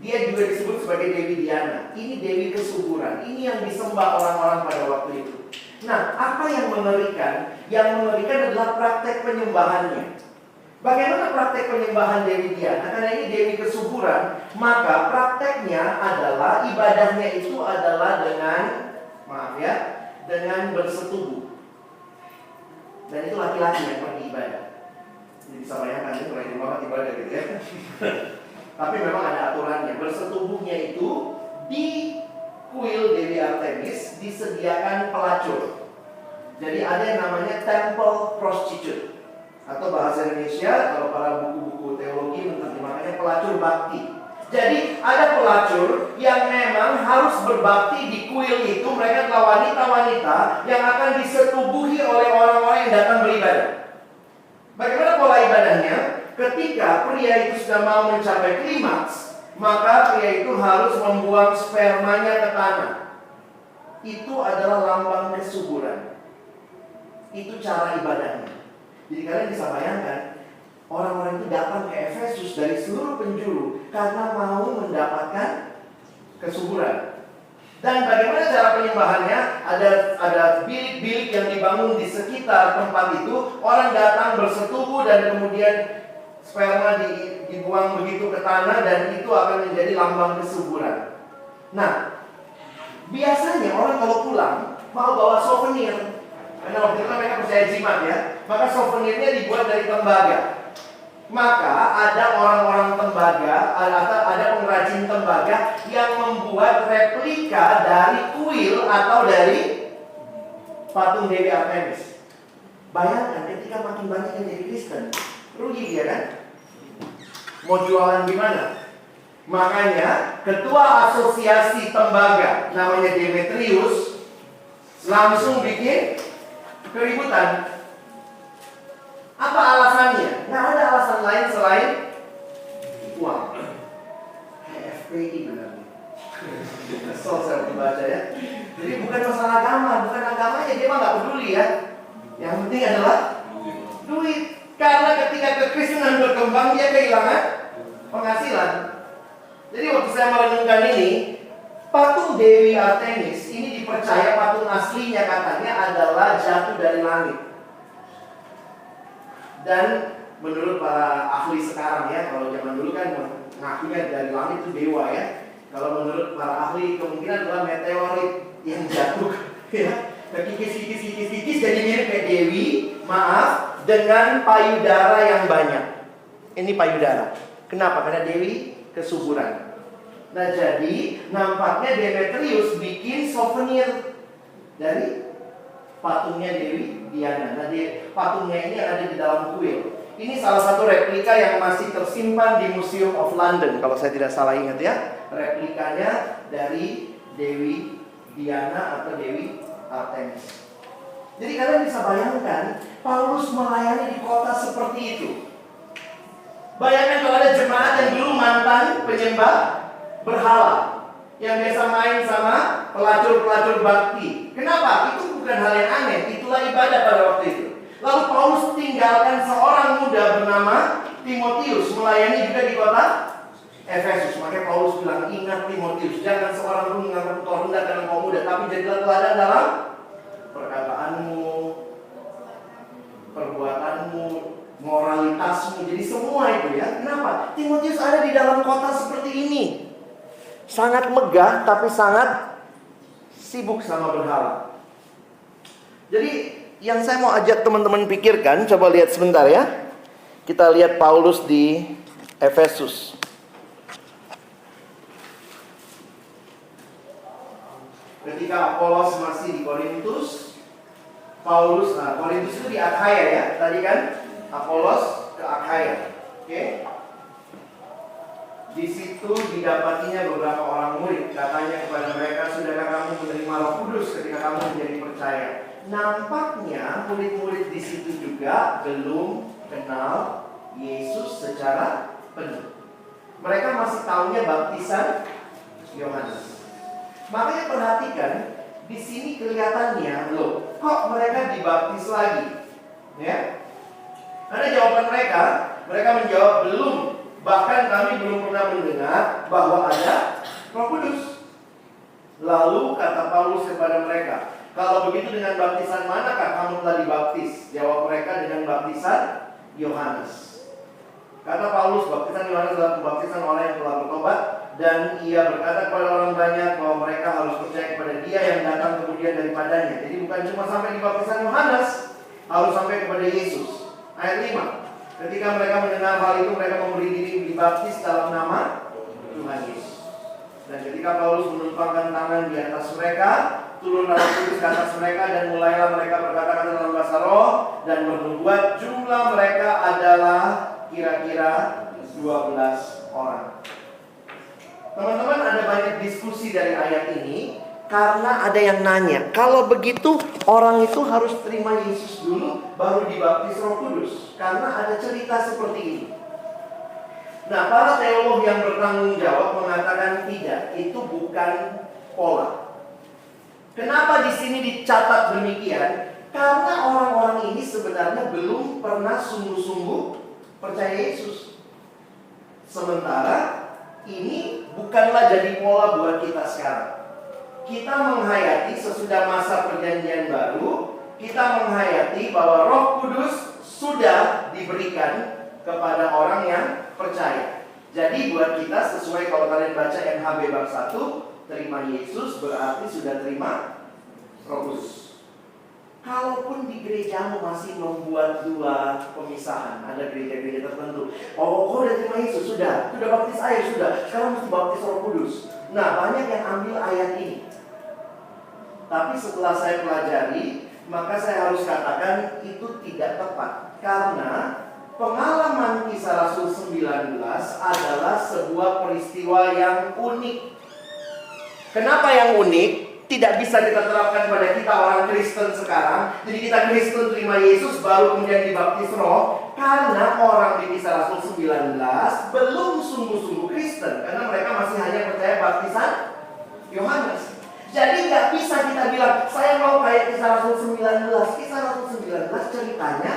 Dia juga disebut sebagai Dewi Diana. Ini Dewi kesuburan. Ini yang disembah orang-orang pada waktu itu. Nah, apa yang mengerikan? Yang mengerikan adalah praktek penyembahannya. Bagaimana praktek penyembahan Dewi Diana? Karena ini Dewi kesuburan, maka prakteknya adalah, ibadahnya itu adalah dengan, dengan bersetubuh. Dan itu laki-laki yang pergi ibadah. Jadi bisa bayangkan itu rajin banget ibadah gitu ya. Tapi memang ada aturannya. Bersetubuhnya itu di kuil Dewi Artemis disediakan pelacur. Jadi ada yang namanya temple prostitute, atau bahasa Indonesia kalau para buku-buku teologi menerjemahkannya pelacur bakti. Jadi ada pelacur yang memang harus berbakti di kuil itu. Mereka adalah wanita-wanita yang akan disetubuhi oleh orang-orang yang datang beribadah. Bagaimana pola ibadahnya? Ketika pria itu sudah mau mencapai klimaks, maka pria itu harus membuang spermanya ke tanah. Itu adalah lambang kesuburan. Itu cara ibadahnya. Jadi kalian bisa bayangkan, orang-orang itu datang ke Efesus dari seluruh penjuru karena mau mendapatkan kesuburan. Dan bagaimana cara penyembahannya? Ada bilik-bilik yang dibangun di sekitar tempat itu. Orang datang bersetubuh dan kemudian sperma dibuang begitu ke tanah, dan itu akan menjadi lambang kesuburan. Nah, biasanya orang kalau pulang mau bawa souvenir. Karena waktu itu mereka percaya jimat ya. Maka souvenirnya dibuat dari tembaga. Maka ada orang-orang tembaga, ada pengrajin tembaga yang membuat replika dari kuil atau dari patung Dewi Artemis. Bayangkan ketika makin banyak yang jadi Kristen, rugi dia kan? Mau jualan gimana? Makanya ketua asosiasi tembaga namanya Demetrius langsung bikin keributan. Apa alasannya? Nggak ada alasan lain selain uang. FPI benar. Kesel saya membaca ya. Jadi bukan masalah agama, bukan agamanya, dia mah nggak peduli ya. Yang penting adalah duit. Karena ketika kekristenan berkembang, dia kehilangan penghasilan. Jadi waktu saya merenungkan ini, patung Dewi Artemis ini dipercaya patung aslinya katanya adalah jatuh dari langit. Dan menurut para ahli sekarang ya, kalau zaman dulu kan mengakunya dari langit itu dewa ya. Kalau menurut para ahli kemungkinan adalah meteorit yang jatuh ya. Kikis jadi mirip kayak Dewi, dengan payudara yang banyak. Ini payudara. Kenapa? Karena Dewi kesuburan. Nah, jadi nampaknya Demetrius bikin souvenir dari patungnya Dewi Diana. Nah, patungnya ini ada di dalam kuil. Ini salah satu replika yang masih tersimpan di Museum of London, kalau saya tidak salah ingat ya. Replikanya dari Dewi Diana atau Dewi Artemis. Jadi kalian bisa bayangkan, Paulus melayani di kota seperti itu. Bayangkan kalau ada jemaat yang dulu mantan penyembah berhala, yang biasa main sama pelacur-pelacur bakti. Kenapa? Itu bukan hal yang aneh, itulah ibadah pada waktu itu. Lalu Paulus tinggalkan seorang muda bernama Timotius melayani juga di kota Efesus. Makanya Paulus bilang, ingat Timotius, jangan seorang pun menganggap engkau rendah karena engkau muda, tapi jadilah teladan dalam perkataanmu, perbuatanmu, moralitasmu. Jadi semua itu ya. Kenapa? Timotius ada di dalam kota seperti ini. Sangat megah tapi sangat sibuk sama berhala. Jadi yang saya mau ajak teman-teman pikirkan, coba lihat sebentar ya. Kita lihat Paulus di Efesus. Ketika Apolos masih di Korintus, Paulus, Korintus itu di Akhaya ya. Tadi kan Apolos ke Akhaya. Oke. Di situ didapatinya beberapa orang murid. Katanya kepada mereka, sudahkah kamu menerima Roh Kudus ketika kamu menjadi percaya? Nampaknya murid-murid di situ juga belum kenal Yesus secara penuh. Mereka masih tahunya baptisan Yohanes. Makanya perhatikan, di sini kelihatannya, loh, kok mereka dibaptis lagi? Ya? Ada jawaban mereka menjawab belum. Bahkan kami belum pernah mendengar bahwa ada Roh Kudus. Lalu kata Paulus kepada mereka, kalau begitu dengan baptisan manakah kamu telah dibaptis? Jawab mereka, dengan baptisan Yohanes. Kata Paulus, baptisan Yohanes adalah baptisan orang yang telah bertobat. Dan ia berkata kepada orang banyak bahwa mereka harus percaya kepada dia yang datang kemudian daripadanya. Jadi bukan cuma sampai di baptisan Yohanes, harus sampai kepada Yesus. Ayat 5. Ketika mereka mendengar hal itu, mereka memberi diri dibaptis dalam nama Tuhan Yesus. Dan ketika Paulus menumpangkan tangan di atas mereka, turunlah Roh Kudus ke atas mereka, dan mulailah mereka berkata-kata dalam bahasa roh dan bernubuat. Jumlah mereka adalah kira-kira 12 orang. Teman-teman, ada banyak diskusi dari ayat ini karena ada yang nanya, kalau begitu orang itu harus terima Yesus dulu baru dibaptis Roh Kudus, karena ada cerita seperti ini. Nah, para teolog yang bertanggung jawab mengatakan tidak, itu bukan pola. Kenapa di sini dicatat demikian? Karena orang-orang ini sebenarnya belum pernah sungguh-sungguh percaya Yesus. Sementara ini bukanlah jadi pola buat kita sekarang. Kita menghayati sesudah masa perjanjian baru, kita menghayati bahwa Roh Kudus sudah diberikan kepada orang yang percaya. Jadi buat kita, sesuai kalau kalian baca MHB bab 1, terima Yesus berarti sudah terima Roh Kudus. Kalaupun di gerejamu masih membuat dua pemisahan, ada gereja-gereja tertentu, oh kau udah terima Yesus, sudah baptis air, sudah, sekarang mesti baptis Roh Kudus. Nah, banyak yang ambil ayat ini. Tapi setelah saya pelajari, maka saya harus katakan itu tidak tepat. Karena pengalaman Kisah Rasul 19 adalah sebuah peristiwa yang unik. Kenapa yang unik? Tidak bisa kita terapkan pada kita orang Kristen sekarang. Jadi kita Kristen terima Yesus baru kemudian dibaptis roh. Karena orang di Kisah Rasul 19 belum sungguh-sungguh Kristen, karena mereka masih hanya percaya baptisan Yohanes. Jadi gak bisa kita bilang, saya mau kayak Kisah Rasul 19. Kisah Rasul 19 ceritanya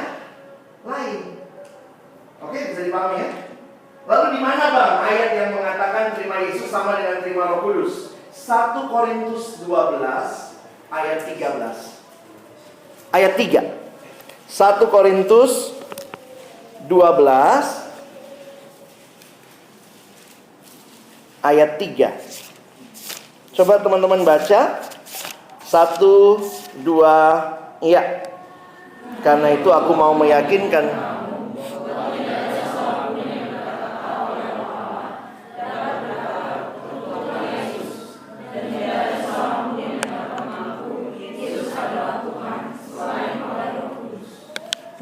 lain. Oke, bisa dipahami ya? Lalu di mana bang ayat yang mengatakan terima Yesus sama dengan terima Roh Kudus? 1 Korintus 12 ayat 13. Ayat 3. 1 Korintus 12 ayat 3. Coba teman-teman baca. 1, 2, iya. Karena itu aku mau meyakinkan.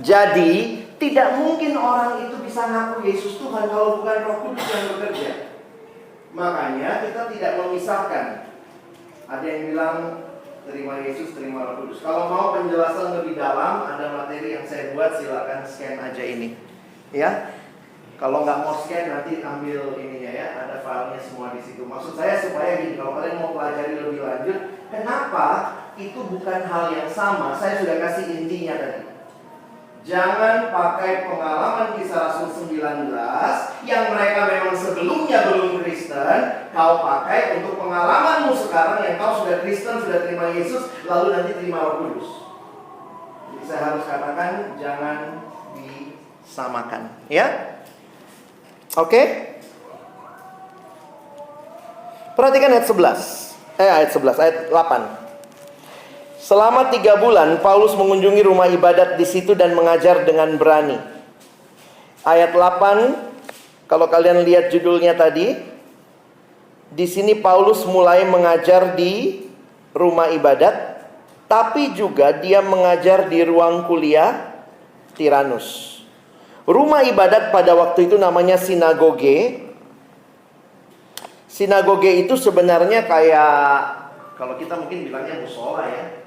Jadi tidak mungkin orang itu bisa ngaku Yesus Tuhan kalau bukan Roh Kudus yang bekerja. Makanya kita tidak memisahkan. Ada yang bilang terima Yesus, terima Roh Kudus. Kalau mau penjelasan lebih dalam, ada materi yang saya buat, silakan scan aja ini. Ya. Kalau nggak mau scan nanti ambil ininya ya, ada filenya semua di situ. Maksud saya supaya gini, kalau kalian mau pelajari lebih lanjut, kenapa itu bukan hal yang sama? Saya sudah kasih intinya tadi. Jangan pakai pengalaman Kisah Rasul 19 yang mereka memang sebelumnya belum Kristen, kau pakai untuk pengalamanmu sekarang yang kau sudah Kristen, sudah terima Yesus, lalu nanti terima Roh Kudus. Jadi saya harus katakan jangan disamakan, ya. Oke? Perhatikan ayat 11. Ayat 8. Selama 3 bulan Paulus mengunjungi rumah ibadat di situ dan mengajar dengan berani. Ayat 8, kalau kalian lihat judulnya tadi, di sini Paulus mulai mengajar di rumah ibadat, tapi juga dia mengajar di ruang kuliah Tiranus. Rumah ibadat pada waktu itu namanya sinagoge. Sinagoge itu sebenarnya kayak, kalau kita mungkin bilangnya musola ya.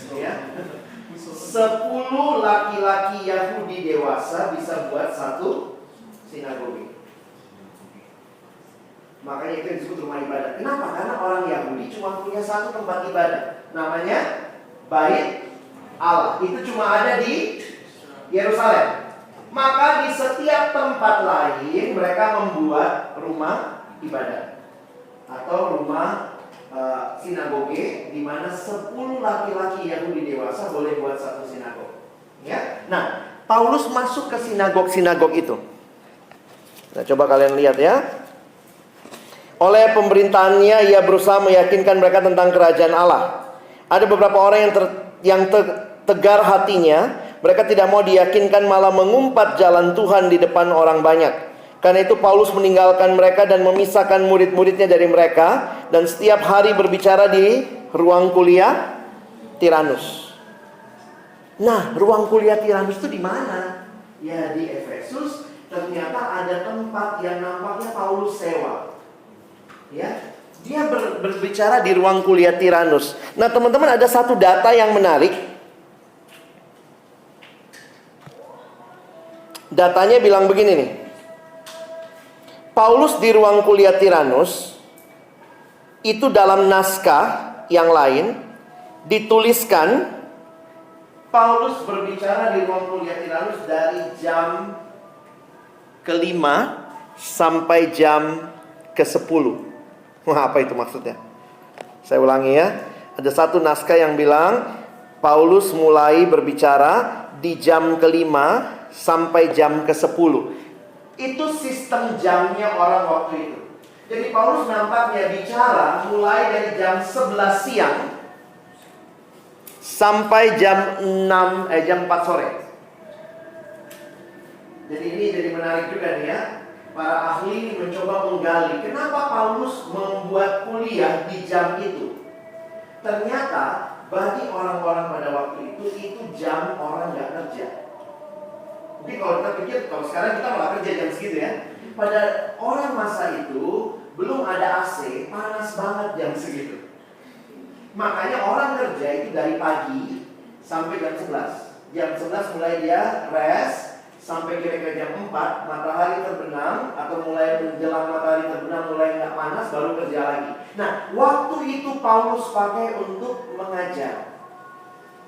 10 laki-laki Yahudi dewasa bisa buat satu sinagoge. Makanya itu disebut rumah ibadat. Kenapa? Karena orang Yahudi cuma punya satu tempat ibadat, namanya Bait Allah. Itu cuma ada di Yerusalem. Maka di setiap tempat lain mereka membuat rumah ibadat atau rumah sinagoge, di mana 10 laki-laki Yahudi dewasa boleh buat satu sinagog. Ya. Nah, Paulus masuk ke sinagog-sinagog itu. Nah, coba kalian lihat ya. Oleh pemerintahannya ia berusaha meyakinkan mereka tentang kerajaan Allah. Ada beberapa orang yang tegar hatinya. Mereka tidak mau diyakinkan, malah mengumpat jalan Tuhan di depan orang banyak. Karena itu Paulus meninggalkan mereka dan memisahkan murid-muridnya dari mereka, dan setiap hari berbicara di ruang kuliah Tiranus. Nah, ruang kuliah Tiranus itu di mana? Ya, di Efesus. Ternyata ada tempat yang nampaknya Paulus sewa. Ya, dia berbicara di ruang kuliah Tiranus. Nah, teman-teman, ada satu data yang menarik. Datanya bilang begini nih. Paulus di ruang kuliah Tiranus itu dalam naskah yang lain dituliskan Paulus berbicara di ruang kuliah Tiranus dari jam ke-5 sampai jam ke-10. Wah, apa itu maksudnya? Saya ulangi ya. Ada satu naskah yang bilang Paulus mulai berbicara di jam ke-5 sampai jam ke-10. Itu sistem jamnya orang waktu itu. Jadi Paulus nampaknya bicara mulai dari jam 11 siang sampai jam 4 sore. Jadi ini jadi menarik juga nih ya. Para ahli mencoba menggali kenapa Paulus membuat kuliah di jam itu. Ternyata bagi orang-orang pada waktu itu jam orang gak kerja. Jadi kalau kita pikir, kalau sekarang kita malah kerja jam segitu ya. Pada orang masa itu belum ada AC, panas banget jam segitu. Makanya orang kerja itu dari pagi sampai jam 11. Jam 11 mulai dia rest sampai kira-kira jam 4 matahari terbenam, atau mulai menjelang matahari terbenam mulai nggak panas, baru kerja lagi. Nah, waktu itu Paulus pakai untuk mengajar.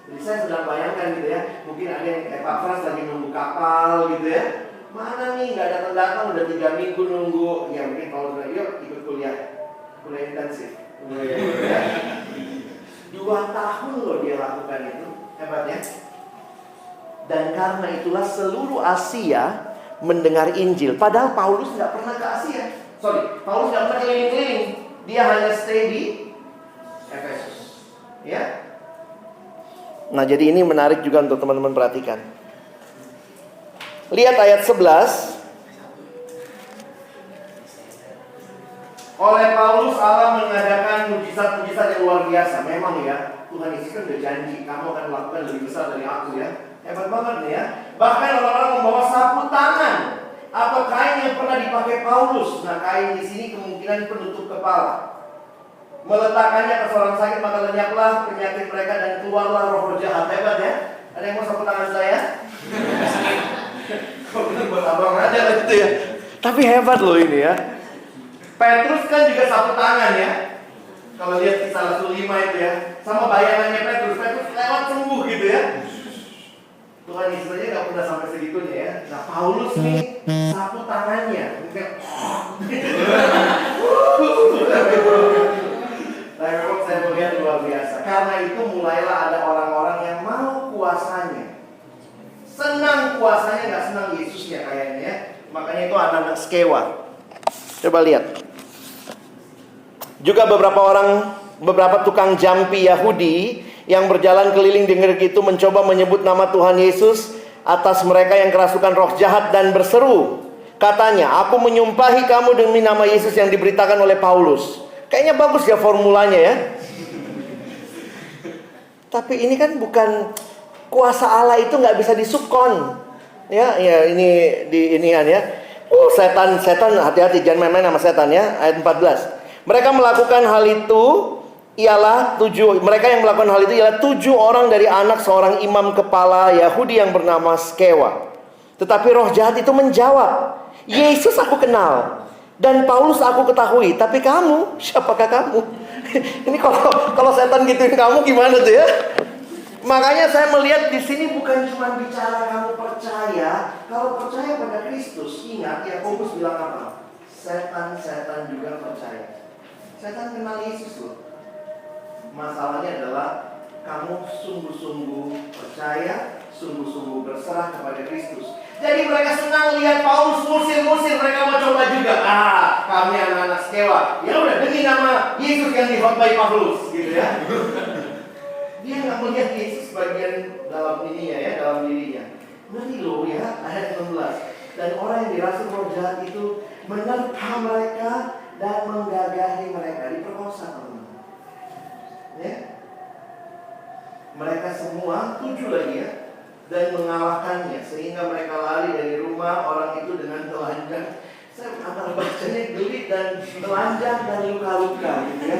Jadi saya sedang bayangkan gitu ya, mungkin ada yang kayak Pak Frans lagi nunggu kapal gitu ya. Mana nih nggak datang-datang, udah 3 minggu nunggu. Ya mungkin kalau udah yuk ikut kuliah intensif. 2 tahun loh dia lakukan itu, hebat ya. Dan karena itulah seluruh Asia mendengar Injil. Padahal Paulus nggak pernah ke Asia. Paulus nggak pernah keliling-keliling. Dia hanya stay di Efesus. Ya. Nah, jadi ini menarik juga untuk teman-teman perhatikan. Lihat ayat 11. Oleh Paulus Allah mengadakan mujizat-mujizat yang luar biasa. Memang ya, Tuhan Yesus kan udah janji, kamu akan melakukan lebih besar dari aku ya. Hebat banget nih ya. Bahkan orang-orang membawa sapu tangan atau kain yang pernah dipakai Paulus. Nah, kain di sini kemungkinan penutup kepala. Meletakkannya ke seorang sakit, maka lenyaplah penyakit mereka dan keluarlah roh-roh jahat. Hebat ya. Ada yang mau sapu tangan saya? Kok bilang buat abang aja lah gitu ya. Tapi hebat loh ini ya. Petrus kan juga sapu tangan ya. Kalau lihat kisah Rasul 5 itu ya, sama bayangannya Petrus lewat sembuh gitu ya. Tuhan Yesus aja gak pernah sampai segitunya ya. Nah Paulus nih sapu tangannya. Nah memang saya melihat luar biasa. Karena itu mulailah ada orang-orang yang mau kuasanya. Senang kuasanya, gak senang Yesusnya kayaknya ya. Makanya itu anak-anak Skewa. Coba lihat. Juga beberapa tukang jampi Yahudi yang berjalan keliling di negeri itu mencoba menyebut nama Tuhan Yesus atas mereka yang kerasukan roh jahat dan berseru. Katanya, aku menyumpahi kamu demi nama Yesus yang diberitakan oleh Paulus. Kayaknya bagus ya formulanya ya. Tapi ini kan bukan kuasa Allah itu nggak bisa disubkon. Ya ini di inian ya. Setan hati-hati jangan main-main sama setan ya. Ayat 14. Mereka yang melakukan hal itu ialah 7 orang dari anak seorang imam kepala Yahudi yang bernama Skewa. Tetapi roh jahat itu menjawab, Yesus aku kenal dan Paulus aku ketahui, tapi kamu, siapakah kamu? Ini kalau setan gituin kamu gimana tuh ya? Makanya saya melihat di sini bukan cuma bicara kamu percaya. Kalau percaya pada Kristus, ingat Yakobus bilang apa? Setan juga percaya. Setan kenal Yesus loh. Masalahnya adalah kamu sungguh-sungguh percaya, sungguh-sungguh berserah kepada Kristus. Jadi mereka senang lihat Paulus musir-musir, mereka mau coba juga. Kami anak-anak Skewa. Ya udah demi nama Yesus yang dikhotbah Paulus, gitu ya. Dia nggak melihat Yesus bagian dalam dirinya ya, dalam dirinya. Ngeri loh ya, ayat 16. Dan orang yang dirasuki roh jahat itu menerpa mereka dan menggagahi mereka, diperkosa teman-teman. Ya. Mereka semua 7 lagi ya, dan mengalahkannya sehingga mereka lari dari rumah orang itu dengan telanjang. Saya antara bacanya geli dan telanjang dan luka-luka gitu ya.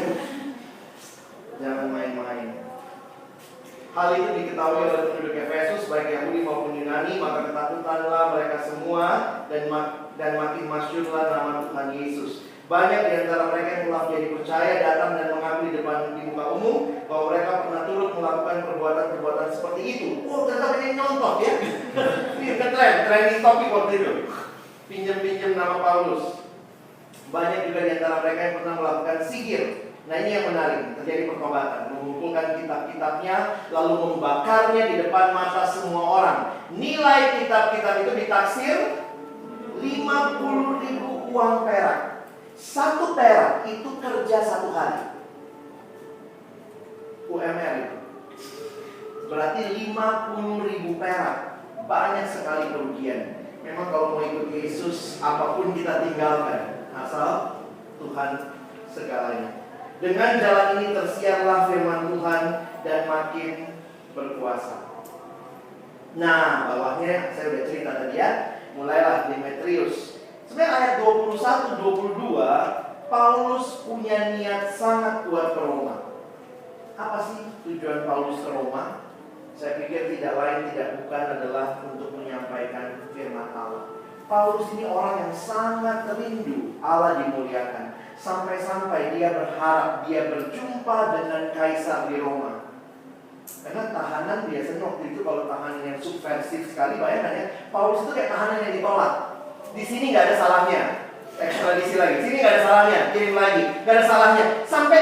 Jangan main-main. Hal itu diketahui oleh penduduk Efesus baik Yahudi maupun Yunani, maka ketakutanlah mereka semua dan makin masyhurlah nama Tuhan Yesus. Banyak di antara mereka yang telah menjadi percaya datang dan mengaku di muka umum bahwa mereka pernah turut melakukan perbuatan-perbuatan seperti itu. Ternyata ini nyontok ya. Ini trending topik waktu itu. Pinjam nama Paulus. Banyak juga di antara mereka yang pernah melakukan sihir. Nah ini yang menarik, terjadi pertobatan. Mengumpulkan kitab-kitabnya lalu membakarnya di depan mata semua orang. Nilai kitab-kitab itu ditaksir 50.000 uang perak. 1 perak itu kerja 1 hari. UMR itu berarti 50.000 perak. Banyak sekali kerugian. Memang kalau mau ikut Yesus, apapun kita tinggalkan, asal Tuhan segalanya. Dengan jalan ini tersiarlah firman Tuhan dan makin berkuasa. Nah, bawahnya saya udah cerita tadi ya. Mulailah Demetrius. Sebenarnya ayat 21-22, Paulus punya niat sangat kuat ke Roma. Apa sih tujuan Paulus ke Roma? Saya pikir tidak lain tidak bukan adalah untuk menyampaikan firman Allah. Paulus ini orang yang sangat rindu Allah dimuliakan. Sampai-sampai dia berharap dia berjumpa dengan kaisar di Roma. Karena tahanan biasanya waktu itu kalau tahanan yang subversif sekali, bayangkan ya, Paulus itu kayak tahanan yang ditolak. Di sini nggak ada salahnya, ekstradisi lagi. Sini nggak ada salahnya, kirim lagi, nggak ada salahnya. Sampai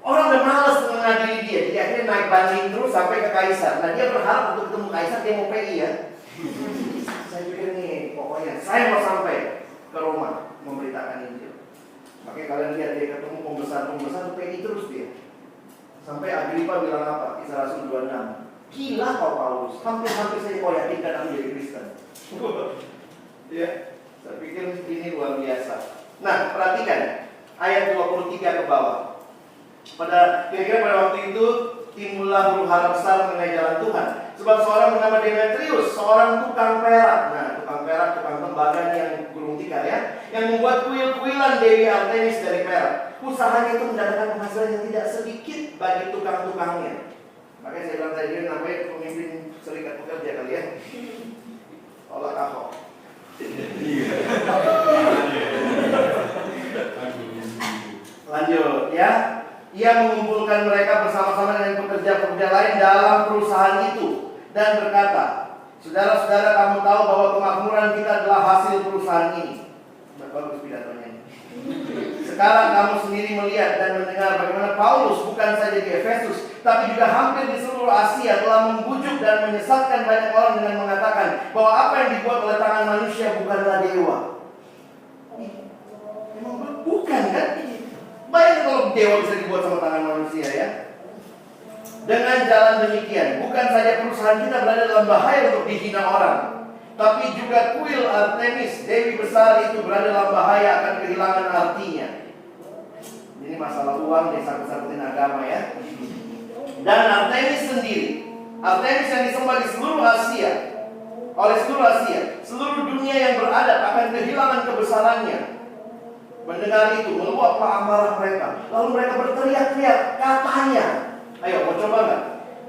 orang udah males mengadili dia, jadi akhirnya naik banding terus sampai ke kaisar. Nah dia berharap untuk ketemu kaisar, dia mau PI ya. Saya pikir nih, pokoknya saya mau sampai ke Roma memberitakan Injil. Makanya kalian lihat dia ketemu pembesar PI terus dia. Sampai Agripa bilang apa? Kisah Rasul 26. Gila kau Paulus, hampir-hampir saya kau yakinkan aku jadi Kristen. Ya, saya pikir ini luar biasa. Nah, perhatikan ayat 23 ke bawah. Kira-kira pada waktu itu timbullah huru hara besar mengenai jalan Tuhan. Sebab seorang bernama Demetrius, seorang tukang perak. Nah, tukang perak, tukang tembaga yang gulung tikar ya, yang membuat kuil-kuilan Dewi Artemis dari perak. Usahanya itu mendatangkan penghasilan yang tidak sedikit bagi tukang-tukangnya. Makanya saya bilang tadi namanya pemimpin serikat pekerja kali ya. Tolak Ahok. Lanjut ya. Ia mengumpulkan mereka bersama-sama dengan pekerja-pekerja lain dalam perusahaan itu dan berkata, saudara-saudara, kamu tahu bahwa kemakmuran kita adalah hasil perusahaan ini. Bagus pidatonya ini. Sekarang kamu sendiri melihat dan mendengar bagaimana Paulus bukan saja di Efesus, tapi juga hampir di seluruh Asia telah membujuk dan menyesatkan banyak orang dengan mengatakan bahwa apa yang dibuat oleh tangan manusia bukanlah dewa. Emang bukan kan? Bayangkan kalau dewa bisa dibuat sama tangan manusia ya. Dengan jalan demikian, bukan saja perusahaan kita berada dalam bahaya untuk dihina orang, tapi juga kuil Artemis, dewi besar itu berada dalam bahaya akan kehilangan artinya. Ini masalah uang disangkut-sangkutin agama ya. Dan Artemis sendiri, Artemis yang disembah di seluruh Asia, oleh seluruh Asia, seluruh dunia yang beradab akan kehilangan kebesarannya. Mendengar itu, meluaplah amarah mereka. Lalu mereka berteriak-teriak, katanya, ayo mau coba nggak?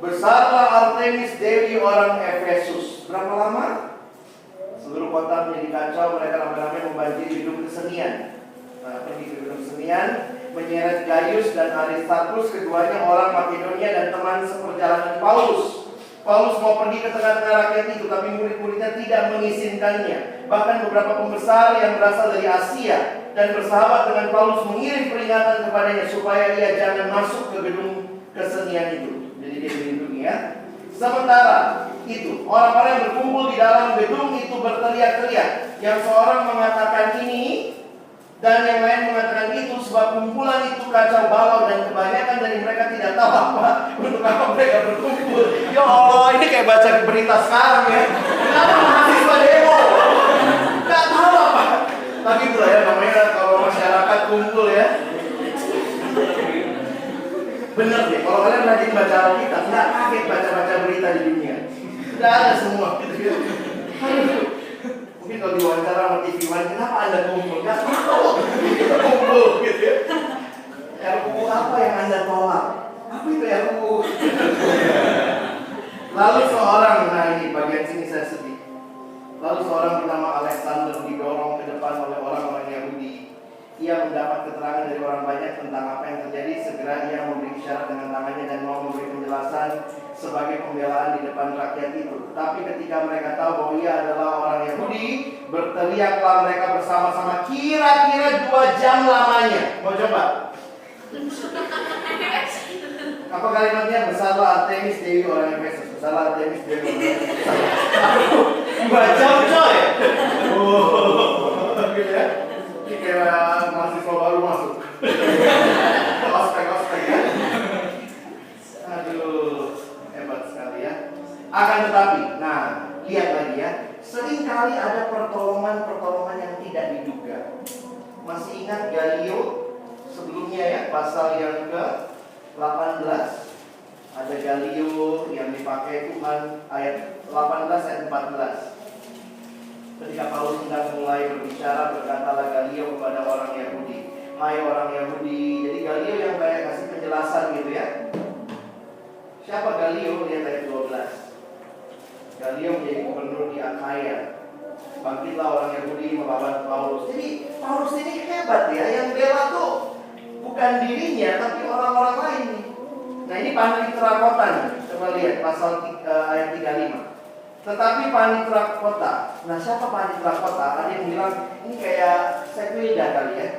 Besarlah Artemis dewi orang Efesus. Berapa lama? Seluruh kota menjadi kacau. Mereka ramai-ramai membanjiri gedung kesenian. Nah, pergi ke gedung kesenian, menyeret Gaius dan Aristarchus, keduanya orang Makedonia dan teman seperjalanan Paulus. Paulus mau pergi ke tengah-tengah rakyat itu, tapi murid-muridnya tidak mengizinkannya. Bahkan beberapa pembesar yang berasal dari Asia dan bersahabat dengan Paulus mengirim peringatan kepadanya supaya ia jangan masuk ke gedung kesenian itu. Jadi dia dilindungi ya. Sementara itu, orang-orang yang berkumpul di dalam gedung itu berteriak-teriak. Yang seorang mengatakan ini dan yang lain mengatakan itu, sebab kumpulan itu kacau balau dan kebanyakan dari mereka tidak tahu apa untuk apa mereka berkumpul. Ya Allah, ini kayak baca berita sekarang ya. Kenapa mahasiswa demo? Gak tahu apa. Tapi itulah ya namanya kalau masyarakat kumpul ya. Bener deh, kalau kalian rajin baca Alkitab, nggak kaget baca-baca berita di dunia. Sudah ada semua gitu ya. Mungkin kalau diwawancara sama TV One, kenapa Anda kumpul? Nggak tahu, kita kumpul gitu ya. RUU apa yang Anda tolak? Apa itu RUU? Lalu seorang, nah ini bagian sini saya sedih. Lalu seorang bernama Alexander didorong ke depan oleh orang-orang Yahudi. Ia mendapat keterangan dari orang banyak tentang apa yang terjadi. Segera ia memberi isyarat dengan tangannya dan mau memberi penjelasan sebagai pembelaan di depan rakyat itu. Tapi ketika mereka tahu bahwa ia adalah orang Yahudi, berteriaklah mereka bersama-sama kira-kira 2 jam lamanya. Mau coba? Apa kalimatnya? Besarlah Artemis dewi orang Efesus. Besarlah Artemis dewi orang Efesus. 2 jam coy. Gitu ya. Ini kayak mahasiswa baru masuk. Ospek ya. Aduh, hebat sekali ya. Akan tetapi, nah lihat lagi ya, seringkali ada pertolongan yang tidak diduga. Masih ingat Galio sebelumnya ya, pasal yang ke-18. Ada Galio yang dipakai Tuhan, ayat 18 ayat 14. Ketika Paulus hendak mulai berbicara, berkatalah Galio kepada orang Yahudi, hai orang Yahudi. Jadi Galio yang kayak kasih penjelasan gitu ya. Siapa Galio? Lihat ayat 12. Galio menjadi gubernur di Achaia. Bangkitlah orang Yahudi melawan Paulus. Jadi Paulus ini hebat ya. Yang bela tuh bukan dirinya, tapi orang-orang lain nih. Nah ini panitra kota nih. Coba lihat pasal ayat 35. Tetapi panitra kota. Nah siapa panitra kota? Ada yang bilang ini kayak Sekwilda kali ya.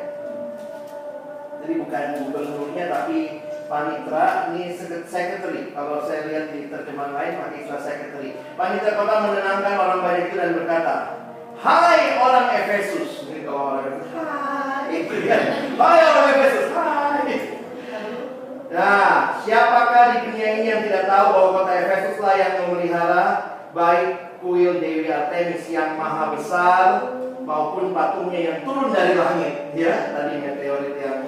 Jadi bukan gubernurnya tapi panitra, ini secretary. Kalau saya lihat di terjemahan lain pakai istilah secretary. Panitra kota menenangkan orang banyak itu dan berkata, hai orang Efesus. Ini kalau orang Efesus, hai. Hai orang Efesus, hai. Nah, siapakah di dunia ini yang tidak tahu bahwa kota Efesus lah yang memelihara baik kuil Dewi Artemis yang maha besar maupun patungnya yang turun dari langit. Ya, tadinya teori yang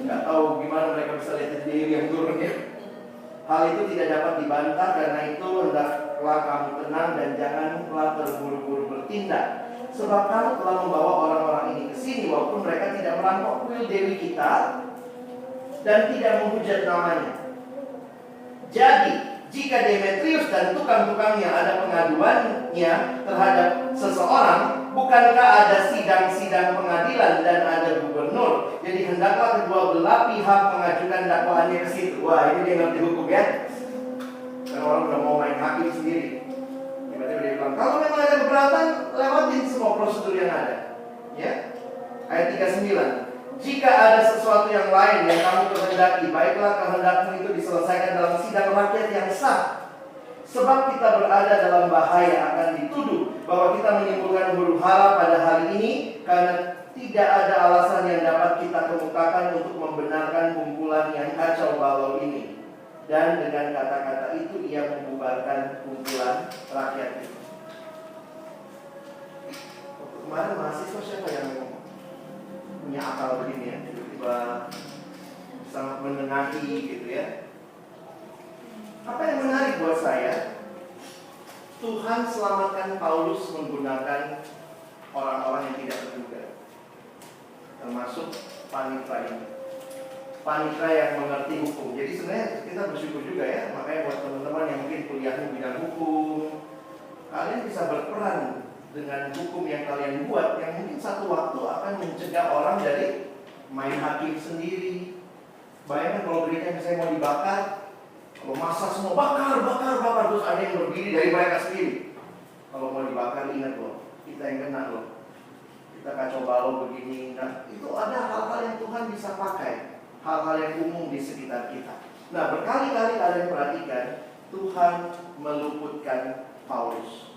nggak tahu gimana mereka bisa lihat Dewi yang turun ya. Hal itu tidak dapat dibantah, karena itu hendaklah kamu tenang dan janganlah terburu-buru bertindak. Sebab kamu telah membawa orang-orang ini ke sini walaupun mereka tidak merampok kuil Dewi kita dan tidak menghujat namanya. Jadi Jika Demetrius dan tukang-tukangnya ada pengaduannya terhadap seseorang, bukankah ada sidang-sidang pengadilan dan ada gubernur? Jadi hendaklah kedua belah pihak mengajukan dakwaannya ke situ. Wah, ini dia ngerti hukum ya. Karena orang udah mau main hakim sendiri. Tiba-tiba dia bilang, kalau memang ada keberatan, lewatin semua prosedur yang ada. Ya. Ayat 39. Jika ada sesuatu yang lain yang kamu kehendaki, baiklah kehendakmu itu diselesaikan dalam sidang rakyat yang sah. Sebab kita berada dalam bahaya akan dituduh bahwa kita menimbulkan huru-hara pada hari ini, karena tidak ada alasan yang dapat kita kemukakan untuk membenarkan kumpulan yang kacau balau ini. Dan dengan kata-kata itu ia membubarkan kumpulan rakyat itu. Kemarin mahasiswa siapa yang punya akal begini ya, tiba-tiba sangat menengahi gitu ya. Apa yang menarik buat saya, Tuhan selamatkan Paulus menggunakan orang-orang yang tidak terduga, termasuk panitra ini, panitra yang mengerti hukum. Jadi sebenarnya kita bersyukur juga ya, makanya buat teman-teman yang mungkin kuliahnya bidang hukum, kalian bisa berperan dengan hukum yang kalian buat, yang mungkin satu waktu akan mencegah orang dari main hakim sendiri. Bayangkan kalau gereja misalnya mau dibakar, kalau masa semua bakar, terus ada yang berdiri dari mereka sendiri. Kalau mau dibakar, ingat loh, kita yang kena loh. Kita kacau balau begini. Nah, itu ada hal-hal yang Tuhan bisa pakai, hal-hal yang umum di sekitar kita. Nah, berkali-kali kalian perhatikan, Tuhan meluputkan Paulus.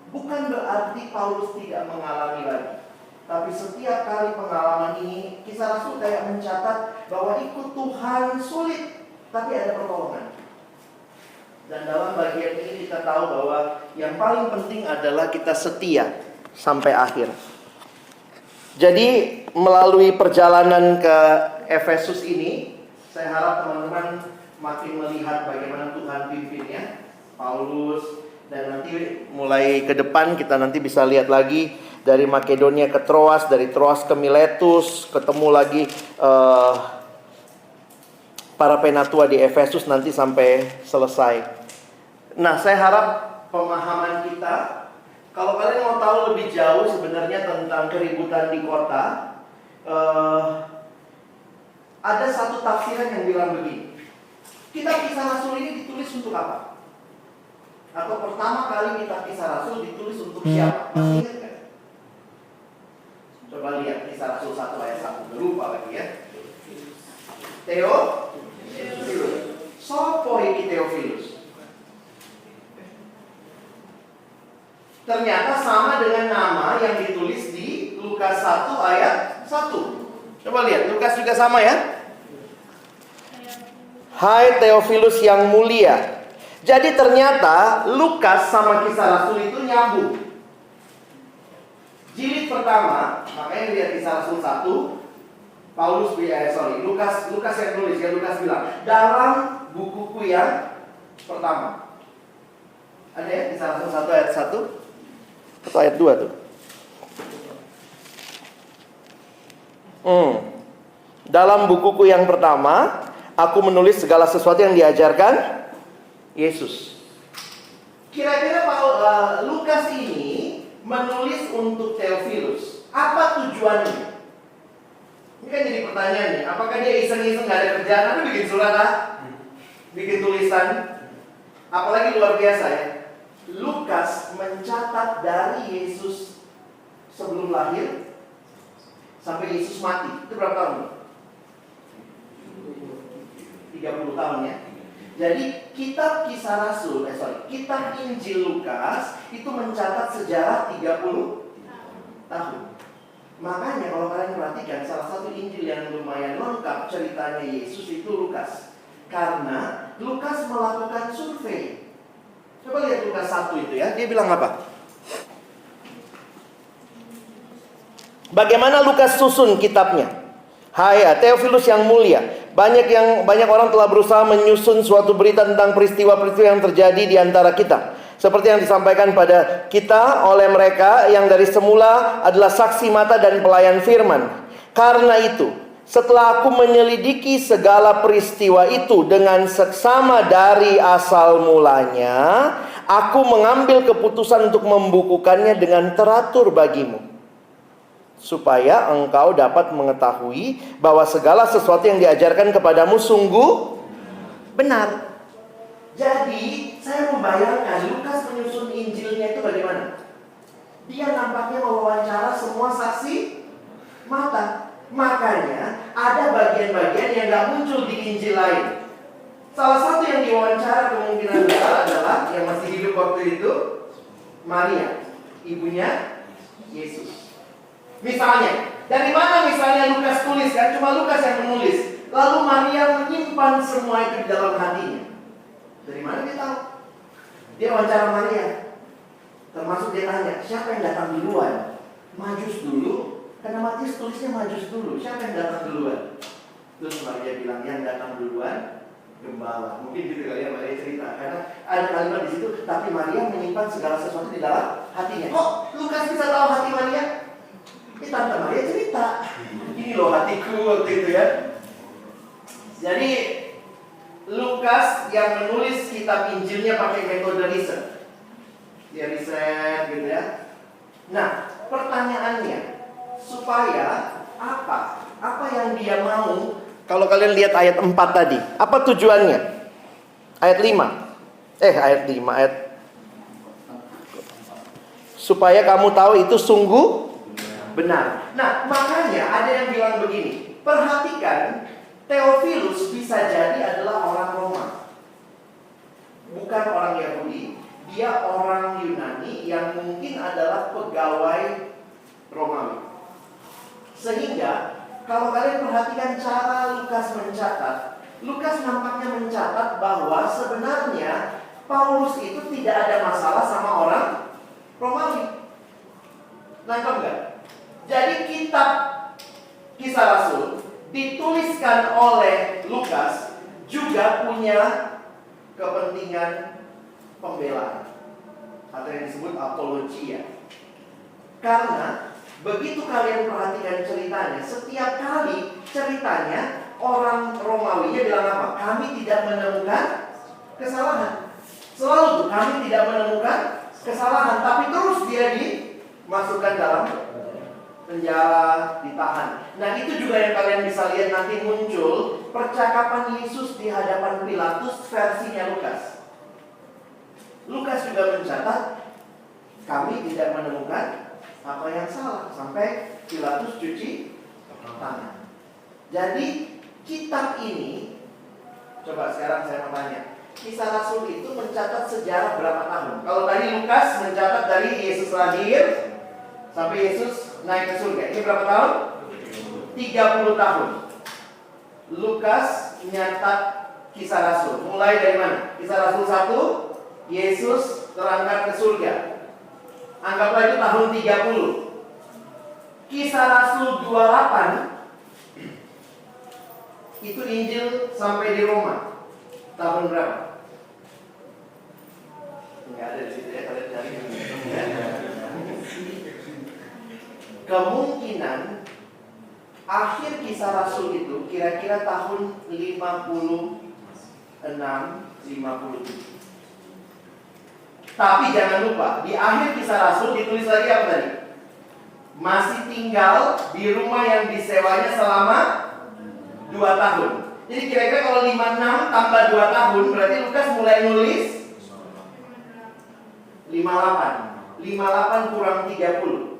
Bukan berarti Paulus tidak mengalami lagi, tapi setiap kali pengalaman ini, Kisah Rasul kayak mencatat bahwa ikut Tuhan sulit, tapi ada pertolongan. Dan dalam bagian ini kita tahu bahwa yang paling penting adalah kita setia sampai akhir. Jadi melalui perjalanan ke Efesus ini, saya harap teman-teman makin melihat bagaimana Tuhan pimpinnya Paulus. Dan nanti mulai ke depan kita nanti bisa lihat lagi dari Makedonia ke Troas, dari Troas ke Miletus, ketemu lagi para penatua di Efesus nanti sampai selesai. Nah, saya harap pemahaman kita, kalau kalian mau tahu lebih jauh sebenarnya tentang keributan di kota, ada satu tafsiran yang bilang begini. Kitab Kisah Rasul ini ditulis untuk apa? Atau pertama kali kitab Kisah Rasul ditulis untuk siapa? Masih ingat kan? Coba lihat Kisah Rasul 1 ayat 1. Lupa lagi ya. Theophilus. Sopo iki Theophilus? Ternyata sama dengan nama yang ditulis di Lukas 1 ayat 1. Coba lihat, Lukas juga sama ya. Hai Theophilus yang mulia. Jadi ternyata Lukas sama Kisah Rasul itu nyambung. Jilid pertama, makanya lihat Kisah Rasul 1, Lukas yang tulis ya, Lukas bilang dalam bukuku yang pertama. Ada ya Kisah Rasul 1 ayat 1 atau ayat 2 tuh. Dalam bukuku yang pertama, aku menulis segala sesuatu yang diajarkan Yesus. Kira-kira Lukas ini menulis untuk Theophilus. Apa tujuannya? Ini kan jadi pertanyaan nih. Apakah dia iseng-iseng gak ada kerjaan? Tapi bikin surat bikin tulisan. Apalagi luar biasa ya. Lukas mencatat dari Yesus sebelum lahir sampai Yesus mati. Itu berapa tahun? 30 tahun ya. Jadi kitab kitab Injil Lukas itu mencatat sejarah 30 tahun. Makanya kalau kalian perhatikan, salah satu Injil yang lumayan lengkap ceritanya Yesus itu Lukas. Karena Lukas melakukan survei. Coba lihat Lukas 1 itu ya, dia bilang apa? Bagaimana Lukas susun kitabnya? Hai Theophilus yang mulia. Banyak orang telah berusaha menyusun suatu berita tentang peristiwa-peristiwa yang terjadi di antara kita, seperti yang disampaikan pada kita oleh mereka yang dari semula adalah saksi mata dan pelayan firman. Karena itu, Setelah aku menyelidiki segala peristiwa itu dengan seksama dari asal mulanya, aku mengambil keputusan untuk membukukannya dengan teratur bagimu, supaya engkau dapat mengetahui bahwa segala sesuatu yang diajarkan kepadamu sungguh benar. Jadi, saya membayangkan Lukas menyusun Injilnya itu bagaimana? Dia nampaknya mewawancara semua saksi mata. Makanya, ada bagian-bagian yang gak muncul di Injil lain. Salah satu yang diwawancara kemungkinan besar adalah yang masih hidup waktu itu, Maria, ibunya Yesus. Misalnya, dari mana misalnya Lukas tulis kan? Cuma Lukas yang menulis. Lalu Maria menyimpan semua itu di dalam hatinya. Dari mana dia tahu? Dia wawancara Maria. Termasuk dia tanya, siapa yang datang duluan? Majus dulu? Karena Matius tulisnya Majus dulu. Siapa yang datang duluan? Terus Maria bilang, yang datang duluan gembala. Mungkin gitu kali ya Maria cerita. Karena ada kalimat di situ, tapi Maria menyimpan segala sesuatu di dalam hatinya. Kok Lukas bisa tahu hati Maria? Tante Maria cerita, ini loh hatiku waktu itu ya. Jadi Lukas yang menulis kitab Injilnya pakai metode riset. Dia riset gitu ya. Nah, pertanyaannya, supaya apa? Apa yang dia mau? Kalau kalian lihat ayat 4 tadi, apa tujuannya? Ayat 5. Supaya kamu tahu itu sungguh benar. Nah, makanya ada yang bilang begini, perhatikan, Theophilus bisa jadi adalah orang Roma, bukan orang Yahudi. Dia orang Yunani yang mungkin adalah pegawai Romawi. Sehingga kalau kalian perhatikan cara Lukas mencatat, Lukas nampaknya mencatat bahwa sebenarnya Paulus itu tidak ada masalah sama orang Romawi. Nangkep nggak? Jadi kitab Kisah Rasul dituliskan oleh Lukas juga punya kepentingan pembelaan atau yang disebut apologia. Karena begitu kalian perhatikan ceritanya, setiap kali ceritanya orang Romawinya bilang apa? Kami tidak menemukan kesalahan. Selalu kami tidak menemukan kesalahan, tapi terus dia dimasukkan dalam penjara, ditahan. Nah, itu juga yang kalian bisa lihat nanti muncul percakapan Yesus di hadapan Pilatus versinya Lukas. Lukas juga mencatat kami tidak menemukan apa yang salah sampai Pilatus cuci tangan. Jadi kitab ini, coba sekarang saya mau tanya, Kisah Rasul itu mencatat sejarah berapa tahun? Kalau tadi Lukas mencatat dari Yesus lahir sampai Yesus naik ke surga. Ini berapa tahun? 30 tahun. Lukas nyatat Kisah Rasul. Mulai dari mana? Kisah Rasul 1, Yesus terangkat ke surga. Anggaplah itu tahun 30. Kisah Rasul 28 itu Injil sampai di Roma. Tahun berapa? Enggak ada di situ ya, kalian cari. Kemungkinan akhir Kisah Rasul itu kira-kira tahun 56-57. Tapi jangan lupa, di akhir Kisah Rasul ditulis lagi apa tadi? Masih tinggal di rumah yang disewanya selama 2 tahun. Jadi kira-kira kalau 56 tambah 2 tahun, berarti Lukas mulai nulis 58. 58 kurang 30.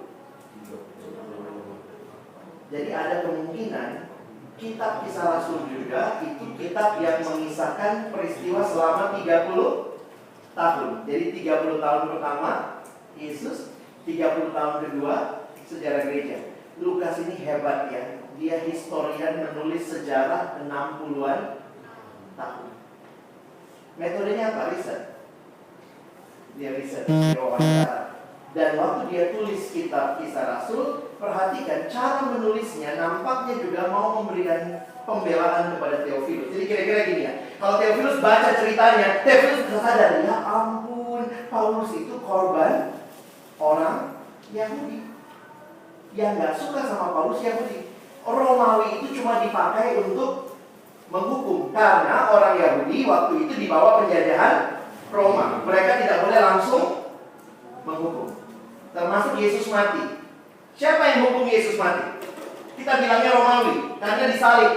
Jadi ada kemungkinan kitab Kisah Rasul juga itu kitab yang mengisahkan peristiwa selama 30 tahun. Jadi 30 tahun pertama Yesus, 30 tahun kedua sejarah gereja. Lukas ini hebat ya. Dia historian menulis sejarah 60-an tahun. Metodenya apa? Riset. Dia riset, dia wawancara. Dan waktu dia tulis kitab Kisah Rasul, perhatikan cara menulisnya nampaknya juga mau memberikan pembelaan kepada Theophilus. Jadi kira-kira gini ya, kalau Theophilus baca ceritanya, Theophilus bisa sadar, ya ampun, Paulus itu korban orang Yahudi yang gak suka sama Paulus Yahudi. Romawi itu cuma dipakai untuk menghukum, karena orang Yahudi waktu itu di bawah penjajahan Roma. Mereka tidak boleh langsung menghukum. Termasuk Yesus mati. Siapa yang hukum Yesus mati? Kita bilangnya Romawi, karena disalib.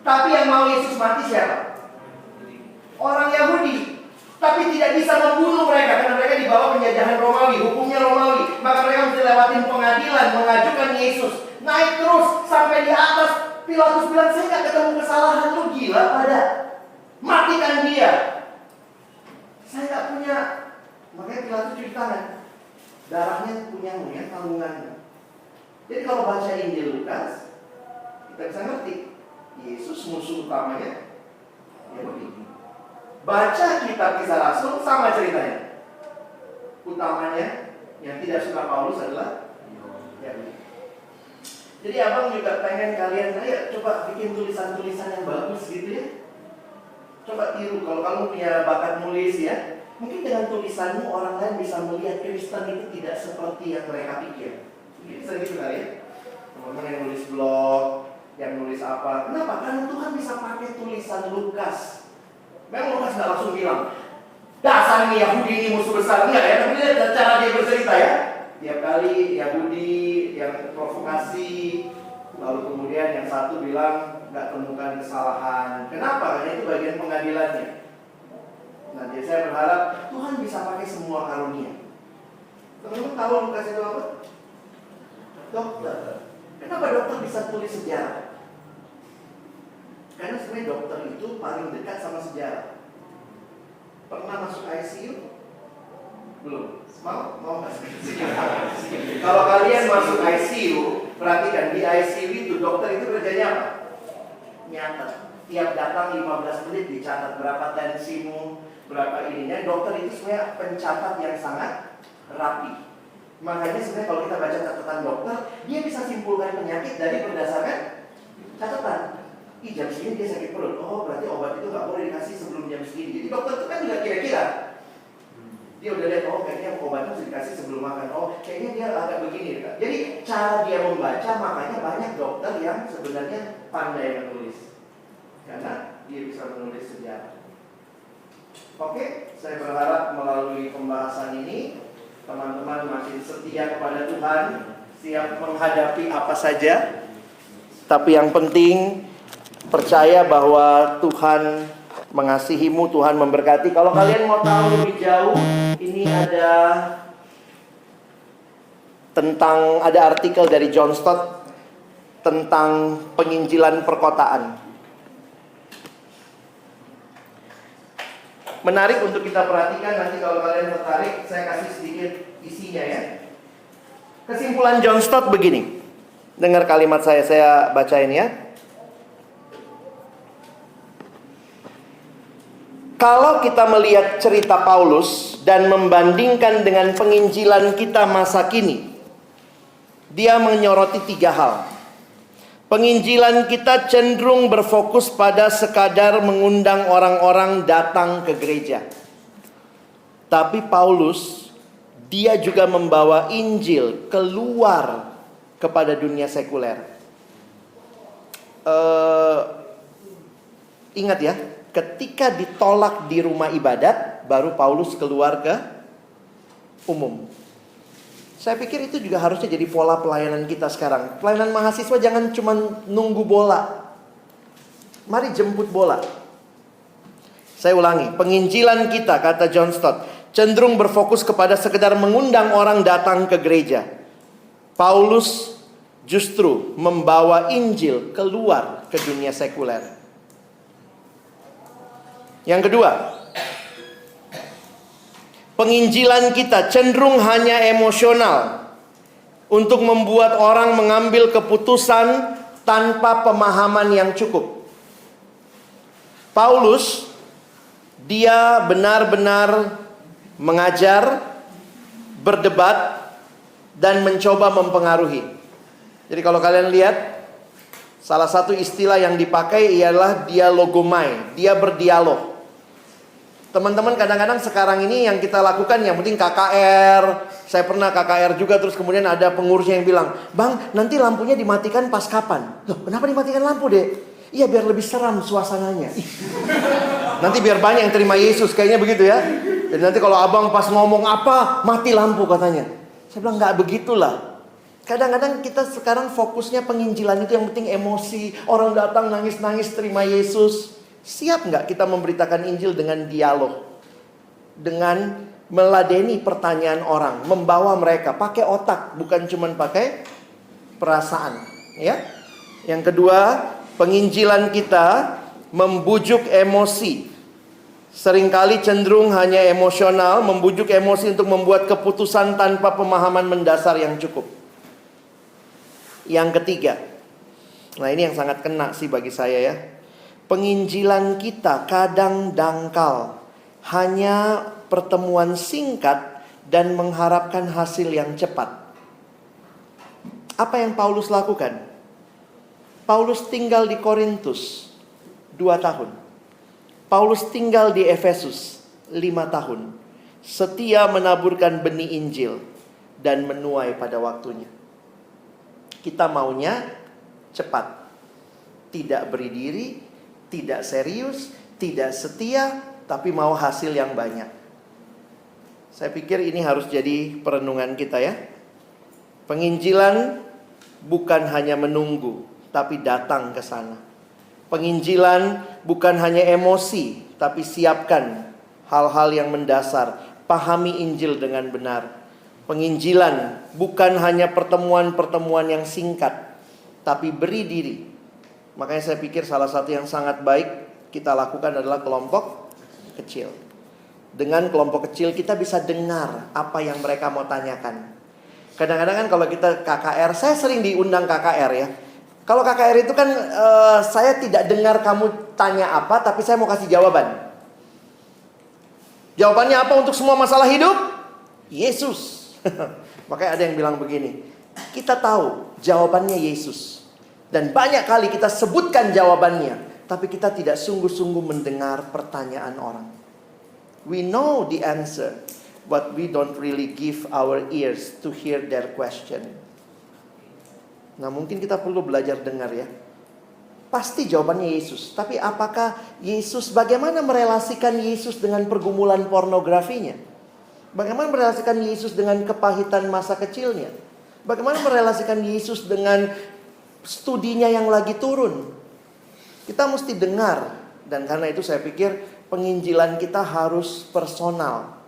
Tapi yang mau Yesus mati siapa? Orang Yahudi. Tapi tidak bisa membunuh mereka, karena mereka di bawah penjajahan Romawi. Hukumnya Romawi. Maka mereka mesti lewatin pengadilan, mengajukan Yesus. Naik terus sampai di atas. Pilatus bilang, saya gak ketemu kesalahan. Lu gila pada? Matikan dia. Saya gak punya. Makanya Pilatus cuci tangan. Darahnya punyamu ya, tanggungannya. Jadi kalau baca Injil Lukas, kita bisa ngerti Yesus musuh utamanya Yahudi. Baca kitab Kisah Rasul, sama ceritanya. Utamanya yang tidak suka Paulus adalah Yahudi. Jadi abang juga pengen kalian, ayo coba bikin tulisan-tulisan yang bagus gitu ya. Coba tiru, kalau kamu punya bakat nulis ya, mungkin dengan tulisanmu orang lain bisa melihat Kristen itu tidak seperti yang mereka pikir. Bisa gitu kali ya. Teman-teman yang nulis blog, yang nulis apa. Kenapa? Karena Tuhan bisa pakai tulisan Lukas. Memang Lukas gak langsung bilang, dasar ini Yahudi ini musuh besar. Enggak ya, tapi lihat cara dia bercerita ya. Tiap kali Yahudi yang provokasi, lalu kemudian yang satu bilang gak temukan kesalahan. Kenapa? Karena itu bagian pengadilannya. Nah, jadi saya berharap Tuhan bisa pakai semua karunia. Teman-teman tahu Lukas itu apa? Dokter. Kenapa dokter bisa tulis sejarah? Karena sebenarnya dokter itu paling dekat sama sejarah. Pernah masuk ICU? Belum? Mau nggak? Kalau kalian masuk ICU, perhatikan di ICU itu dokter itu kerjanya apa? Nyatet. Tiap datang 15 menit dicatat berapa tensimu, berapa ininya. Dokter itu sebenarnya pencatat yang sangat rapi. Makanya sebenarnya kalau kita baca catatan dokter, dia bisa simpulkan penyakit dari berdasarkan catatan. Jam segini dia sakit perut. Oh, berarti obat itu nggak boleh dikasih sebelum jam segini. Jadi dokter itu kan juga kira-kira. Dia udah lihat, oh kayaknya obat itu dikasih sebelum makan. Oh, kayaknya dia agak begini kan. Jadi cara dia membaca, makanya banyak dokter yang sebenarnya pandai menulis. Karena dia bisa menulis sejarah. Oke, saya berharap melalui pembahasan ini teman-teman makin setia kepada Tuhan, siap menghadapi apa saja. Tapi yang penting percaya bahwa Tuhan mengasihimu, Tuhan memberkati. Kalau kalian mau tahu lebih jauh, ini ada artikel dari John Stott tentang penginjilan perkotaan. Menarik untuk kita perhatikan. Nanti kalau kalian tertarik, saya kasih sedikit isinya ya. Kesimpulan John Stott begini. Dengar kalimat saya bacain ya. Kalau kita melihat cerita Paulus dan membandingkan dengan penginjilan kita masa kini, dia menyoroti 3 hal. Penginjilan kita cenderung berfokus pada sekadar mengundang orang-orang datang ke gereja. Tapi Paulus, dia juga membawa Injil keluar kepada dunia sekuler. Ingat ya, ketika ditolak di rumah ibadat, baru Paulus keluar ke umum. Saya pikir itu juga harusnya jadi pola pelayanan kita sekarang. Pelayanan mahasiswa jangan cuma nunggu bola. Mari jemput bola. Saya ulangi, penginjilan kita, kata John Stott, cenderung berfokus kepada sekedar mengundang orang datang ke gereja. Paulus justru membawa Injil keluar ke dunia sekuler. Yang kedua, penginjilan kita cenderung hanya emosional untuk membuat orang mengambil keputusan tanpa pemahaman yang cukup. Paulus, dia benar-benar mengajar, berdebat, dan mencoba mempengaruhi. Jadi kalau kalian lihat, salah satu istilah yang dipakai ialah dialogomai. Dia berdialog. Teman-teman, kadang-kadang sekarang ini yang kita lakukan yang penting KKR. Saya pernah KKR juga, terus kemudian ada pengurusnya yang bilang, "Bang, nanti lampunya dimatikan pas kapan?" "Loh, kenapa dimatikan lampu, Dek?" "Iya, biar lebih seram suasananya." Nanti biar banyak yang terima Yesus, kayaknya begitu ya. Jadi nanti kalau abang pas ngomong apa, mati lampu katanya. Saya bilang, nggak begitulah. Kadang-kadang kita sekarang fokusnya penginjilan itu yang penting emosi. Orang datang nangis-nangis terima Yesus. Siap nggak kita memberitakan Injil dengan dialog? Dengan meladeni pertanyaan orang. Membawa mereka pakai otak, bukan cuma pakai perasaan. Ya. Yang kedua, penginjilan kita membujuk emosi. Seringkali cenderung hanya emosional, membujuk emosi untuk membuat keputusan tanpa pemahaman mendasar yang cukup. Yang ketiga, nah ini yang sangat kena sih bagi saya ya. Penginjilan kita kadang dangkal, hanya pertemuan singkat dan mengharapkan hasil yang cepat. Apa yang Paulus lakukan? Paulus tinggal di Korintus 2 tahun. Paulus tinggal di Efesus 5 tahun. Setia menaburkan benih Injil dan menuai pada waktunya. Kita maunya cepat. Tidak beri diri, tidak serius, tidak setia, tapi mau hasil yang banyak. Saya pikir ini harus jadi perenungan kita ya. Penginjilan bukan hanya menunggu, tapi datang ke sana. Penginjilan bukan hanya emosi, tapi siapkan hal-hal yang mendasar. Pahami Injil dengan benar. Penginjilan bukan hanya pertemuan-pertemuan yang singkat, tapi beri diri. Makanya saya pikir salah satu yang sangat baik kita lakukan adalah kelompok kecil. Dengan kelompok kecil kita bisa dengar apa yang mereka mau tanyakan. Kadang-kadang kan kalau kita KKR, saya sering diundang KKR ya. Kalau KKR itu kan saya tidak dengar kamu tanya apa, tapi saya mau kasih jawaban. Jawabannya apa untuk semua masalah hidup? Yesus. Makanya ada yang bilang begini, kita tahu jawabannya Yesus. Dan banyak kali kita sebutkan jawabannya, tapi kita tidak sungguh-sungguh mendengar pertanyaan orang. We know the answer, but we don't really give our ears to hear their question. Nah, mungkin kita perlu belajar dengar ya. Pasti jawabannya Yesus. Tapi apakah Yesus, bagaimana merelasikan Yesus dengan pergumulan pornografinya? Bagaimana merelasikan Yesus dengan kepahitan masa kecilnya? Bagaimana merelasikan Yesus dengan studinya yang lagi turun? Kita mesti dengar. Dan karena itu saya pikir penginjilan kita harus personal.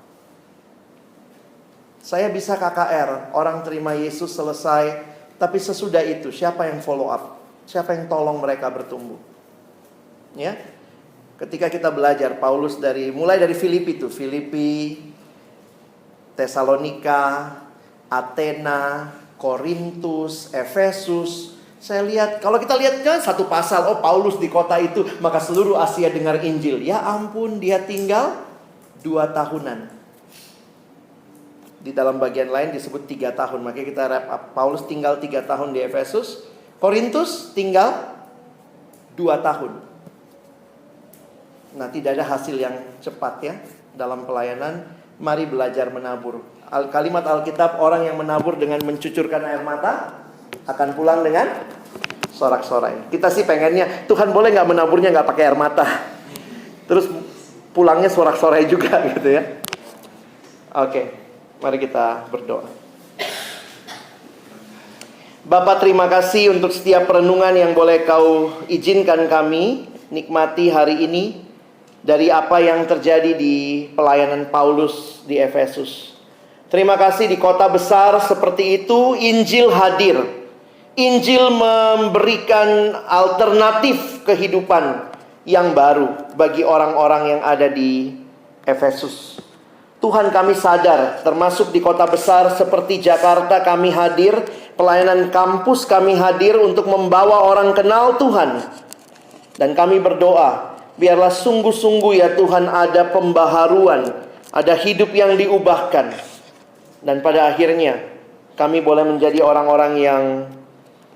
Saya bisa KKR, orang terima Yesus selesai. Tapi sesudah itu siapa yang follow up? Siapa yang tolong mereka bertumbuh? Ya. Ketika kita belajar Paulus mulai dari Filipi, Tesalonika, Athena, Korintus, Efesus. Saya lihat, kalau kita lihat kan satu pasal, oh Paulus di kota itu, maka seluruh Asia dengar Injil. Ya ampun, dia tinggal 2 tahunan. Di dalam bagian lain disebut 3 tahun. Makanya kita wrap up. Paulus tinggal 3 tahun di Efesus. Korintus tinggal 2 tahun. Nah, tidak ada hasil yang cepat ya dalam pelayanan. Mari belajar menabur. Kalimat Alkitab, orang yang menabur dengan mencucurkan air mata akan pulang dengan sorak-sorai. Kita sih pengennya, Tuhan boleh gak menaburnya gak pakai air mata, terus pulangnya sorak-sorai juga gitu ya. Oke, mari kita berdoa. Bapa, terima kasih untuk setiap perenungan yang boleh Kau izinkan kami nikmati hari ini. Dari apa yang terjadi di pelayanan Paulus di Efesus. Terima kasih di kota besar seperti itu Injil hadir. Injil memberikan alternatif kehidupan yang baru bagi orang-orang yang ada di Efesus. Tuhan, kami sadar termasuk di kota besar seperti Jakarta kami hadir. Pelayanan kampus kami hadir untuk membawa orang kenal Tuhan. Dan kami berdoa, biarlah sungguh-sungguh ya Tuhan ada pembaharuan, ada hidup yang diubahkan. Dan pada akhirnya kami boleh menjadi orang-orang yang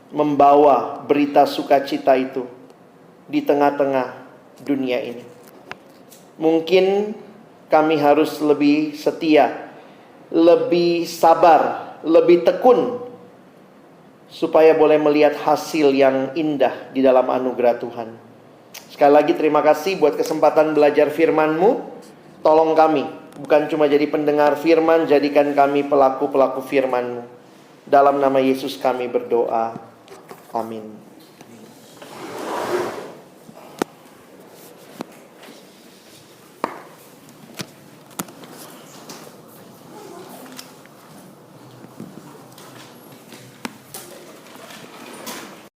membawa berita sukacita itu di tengah-tengah dunia ini. Mungkin kami harus lebih setia, lebih sabar, lebih tekun, supaya boleh melihat hasil yang indah di dalam anugerah Tuhan. Sekali lagi terima kasih buat kesempatan belajar firman-Mu. Tolong kami, bukan cuma jadi pendengar firman, jadikan kami pelaku-pelaku firman-Mu. Dalam nama Yesus kami berdoa. Amin.